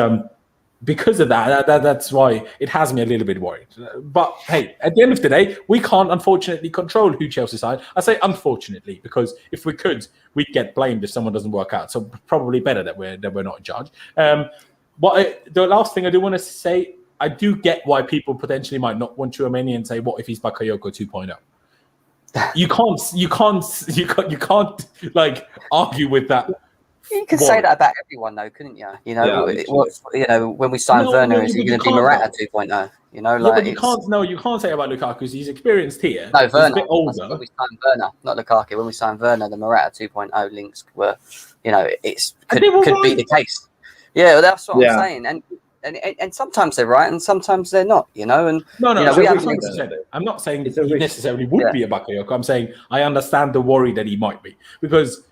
Speaker 1: because of that's why it has me a little bit worried. But hey, at the end of the day, we can't unfortunately control who Chelsea sign. I say unfortunately, because if we could, we'd get blamed if someone doesn't work out. So probably better that we're not in charge. The last thing I do want to say, I do get why people potentially might not want Chouameni and say, what if he's Bakayoko 2.0? You can't like argue with that.
Speaker 3: You could say that about everyone, though, couldn't you? When we sign Werner, is he going to be Morata 2.0? You can't say about Lukaku because he's experienced here. No, Werner. He's a bit older. When we signed Werner, not Lukaku. When we signed Werner, the Morata 2.0 links were, could be the case. Yeah, well, that's what I'm saying. And sometimes they're right, and sometimes they're not. I'm not saying he necessarily would be a Bakayoko. I'm saying I understand the worry that he might be, because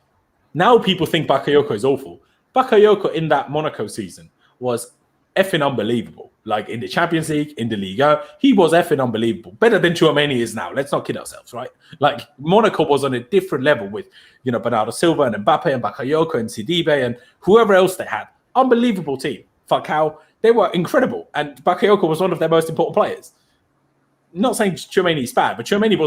Speaker 3: now people think Bakayoko is awful. Bakayoko in that Monaco season was effing unbelievable. Like in the Champions League, in the Liga, he was effing unbelievable. Better than Chouameni is now. Let's not kid ourselves, right? Like, Monaco was on a different level with, Bernardo Silva and Mbappe and Bakayoko and Sidibe and whoever else they had. Unbelievable team. Falcao, they were incredible. And Bakayoko was one of their most important players. Not saying Chouameni is bad, but Chouameni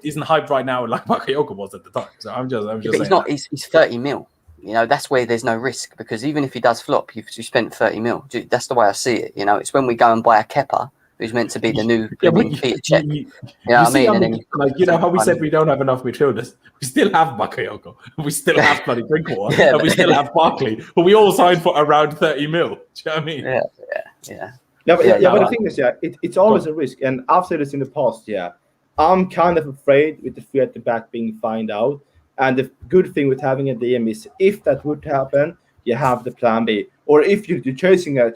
Speaker 3: isn't hyped right now like Bakayoko was at the time. So I'm just saying. He's 30 mil. That's where there's no risk, because even if he does flop, you spent 30 mil. That's the way I see it. It's when we go and buy a Kepa, who's meant to be the new
Speaker 1: Yeah, but
Speaker 3: Peter Cech.
Speaker 1: you
Speaker 3: Yeah, I
Speaker 1: see,
Speaker 3: mean, and then
Speaker 1: you know how we said we don't have enough midfielders. We still have Bakayoko. We still have bloody Drinkwater.
Speaker 3: Yeah,
Speaker 1: and we still have Barkley. But we all signed for around 30 mil. Do you know what I mean?
Speaker 3: yeah.
Speaker 2: But
Speaker 3: no,
Speaker 2: the thing is, it's always a risk, and I've said this in the past. I'm kind of afraid with the three at the back being found out. And the good thing with having a DM is, if that would happen, you have the plan B. Or if you're chasing a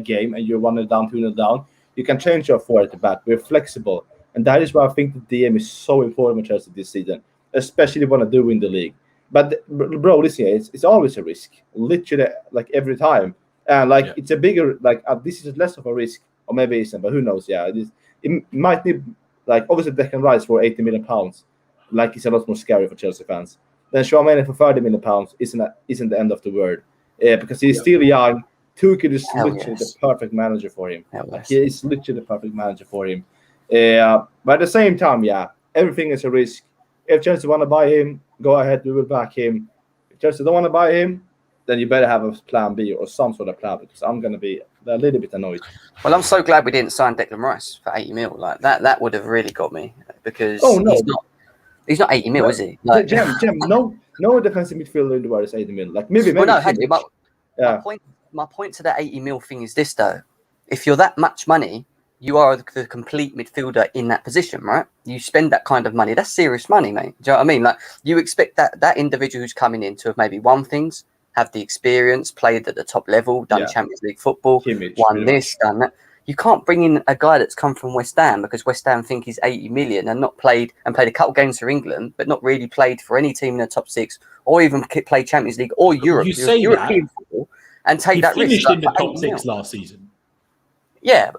Speaker 2: game and you're 1-0 down, 2-0 down, you can change your four at the back. We're flexible, and that is why I think the DM is so important with Chelsea this season, especially when I do win the league. But bro, listen, it's always a risk, literally, like every time. And it's a bigger, this is less of a risk, or maybe it isn't, but who knows? It might need, obviously Declan Rice for £80 million. It's a lot more scary for Chelsea fans. Then Chouameni for £30 million isn't the end of the world, because he's still young. Tuchel is literally the perfect manager for him. He is literally the perfect manager for him. But at the same time, everything is a risk. If Chelsea want to buy him, go ahead, we will back him. If Chelsea don't want to buy him, then you better have a plan B or some sort of plan, because I'm going to be a little bit annoyed.
Speaker 3: Well, I'm so glad we didn't sign Declan Rice for 80 mil. That would have really got me, because he's not 80 mil, is he?
Speaker 2: Jem, no defensive midfielder in the world is 80 mil. Maybe.
Speaker 3: Well, no, my point to that 80 mil thing is this, though. If you're that much money, you are the complete midfielder in that position, right? You spend that kind of money. That's serious money, mate. Do you know what I mean? You expect that individual who's coming in to have maybe won things, have the experience, played at the top level, done Champions League football, won this, done that. You can't bring in a guy that's come from West Ham because West Ham think he's 80 million and played a couple games for England, but not really played for any team in the top six, or even played Champions League or Europe.
Speaker 1: You say
Speaker 3: European football, and take that risk.
Speaker 1: He finished in the top six last season.
Speaker 3: Yeah,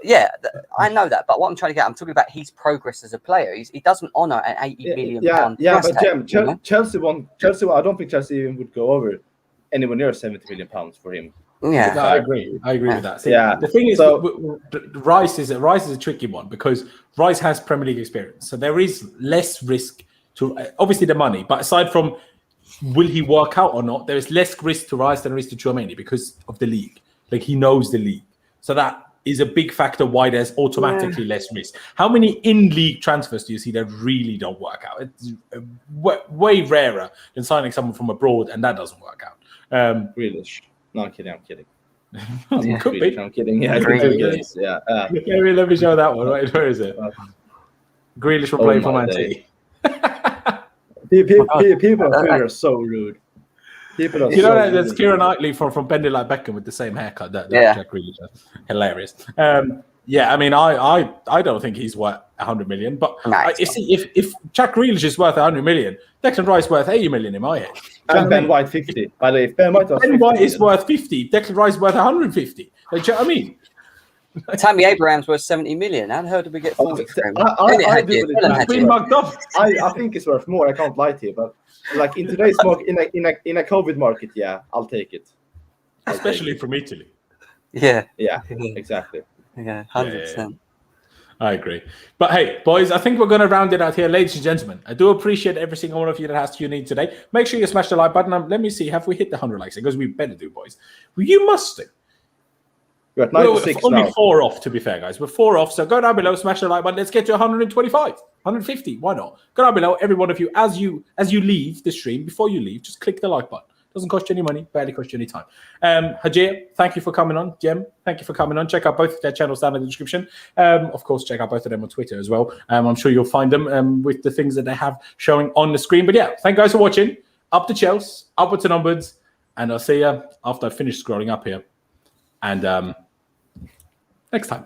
Speaker 3: I know that. But what I'm trying to get, I'm talking about his progress as a player. He doesn't honour an 80 million pound.
Speaker 2: Yeah, but Chelsea won. I don't think Chelsea even would go over anywhere near 70 million pounds for him.
Speaker 3: Yeah,
Speaker 1: no, I agree with that. See, the thing is, Rice is a tricky one, because Rice has Premier League experience, so there is less risk to obviously the money. But aside from will he work out or not, there is less risk to Rice than there is to Chouameni because of the league. He knows the league, so that is a big factor why there's automatically less risk. How many in-league transfers do you see that really don't work out? It's way rarer than signing someone from abroad and that doesn't work out.
Speaker 2: Grealish. No, I'm kidding.
Speaker 1: Could be.
Speaker 2: I'm kidding.
Speaker 1: Let me show that one. Right, where is it? Grealish will play for Man City.
Speaker 2: People on Twitter are so rude. People are
Speaker 1: there's Keira Knightley from Bend It Like Beckham with the same haircut. That Jack Grealish has. Hilarious. I mean, I don't think he's worth 100 million, but if Jack Grealish is worth 100 million, Declan Rice worth 80 million in my head.
Speaker 2: And Ben White 50. By the way, if Ben White
Speaker 1: is worth 50, Declan Rice is worth 150. Do you know what I mean?
Speaker 3: Tammy Abraham's worth 70 million. How the hell did we get 40 for him?
Speaker 2: I think it's worth more. I can't lie to you, but in today's market, in a COVID market, I'll take it.
Speaker 1: Especially from Italy.
Speaker 3: Yeah,
Speaker 2: exactly.
Speaker 3: Yeah, 100%.
Speaker 1: I agree. But hey, boys, I think we're going to round it out here. Ladies and gentlemen, I do appreciate every single one of you that has tuned in today. Make sure you smash the like button. Let me see, have we hit the 100 likes? Because we better do, boys. Well, you must do.
Speaker 2: We're at 96
Speaker 1: only
Speaker 2: now.
Speaker 1: 4 off, to be fair, guys. We're 4 off. So go down below, smash the like button. Let's get to 125, 150. Why not? Go down below, every one of you. As you leave the stream, before you leave, just click the like button. Doesn't cost you any money, barely cost you any time. Hajir, thank you for coming on. Jem, thank you for coming on. Check out both of their channels down in the description. Of course, check out both of them on Twitter as well. I'm sure you'll find them with the things that they have showing on the screen. But thank you guys for watching. Up to Chelsea, upwards and onwards. And I'll see you after I finish scrolling up here. And next time.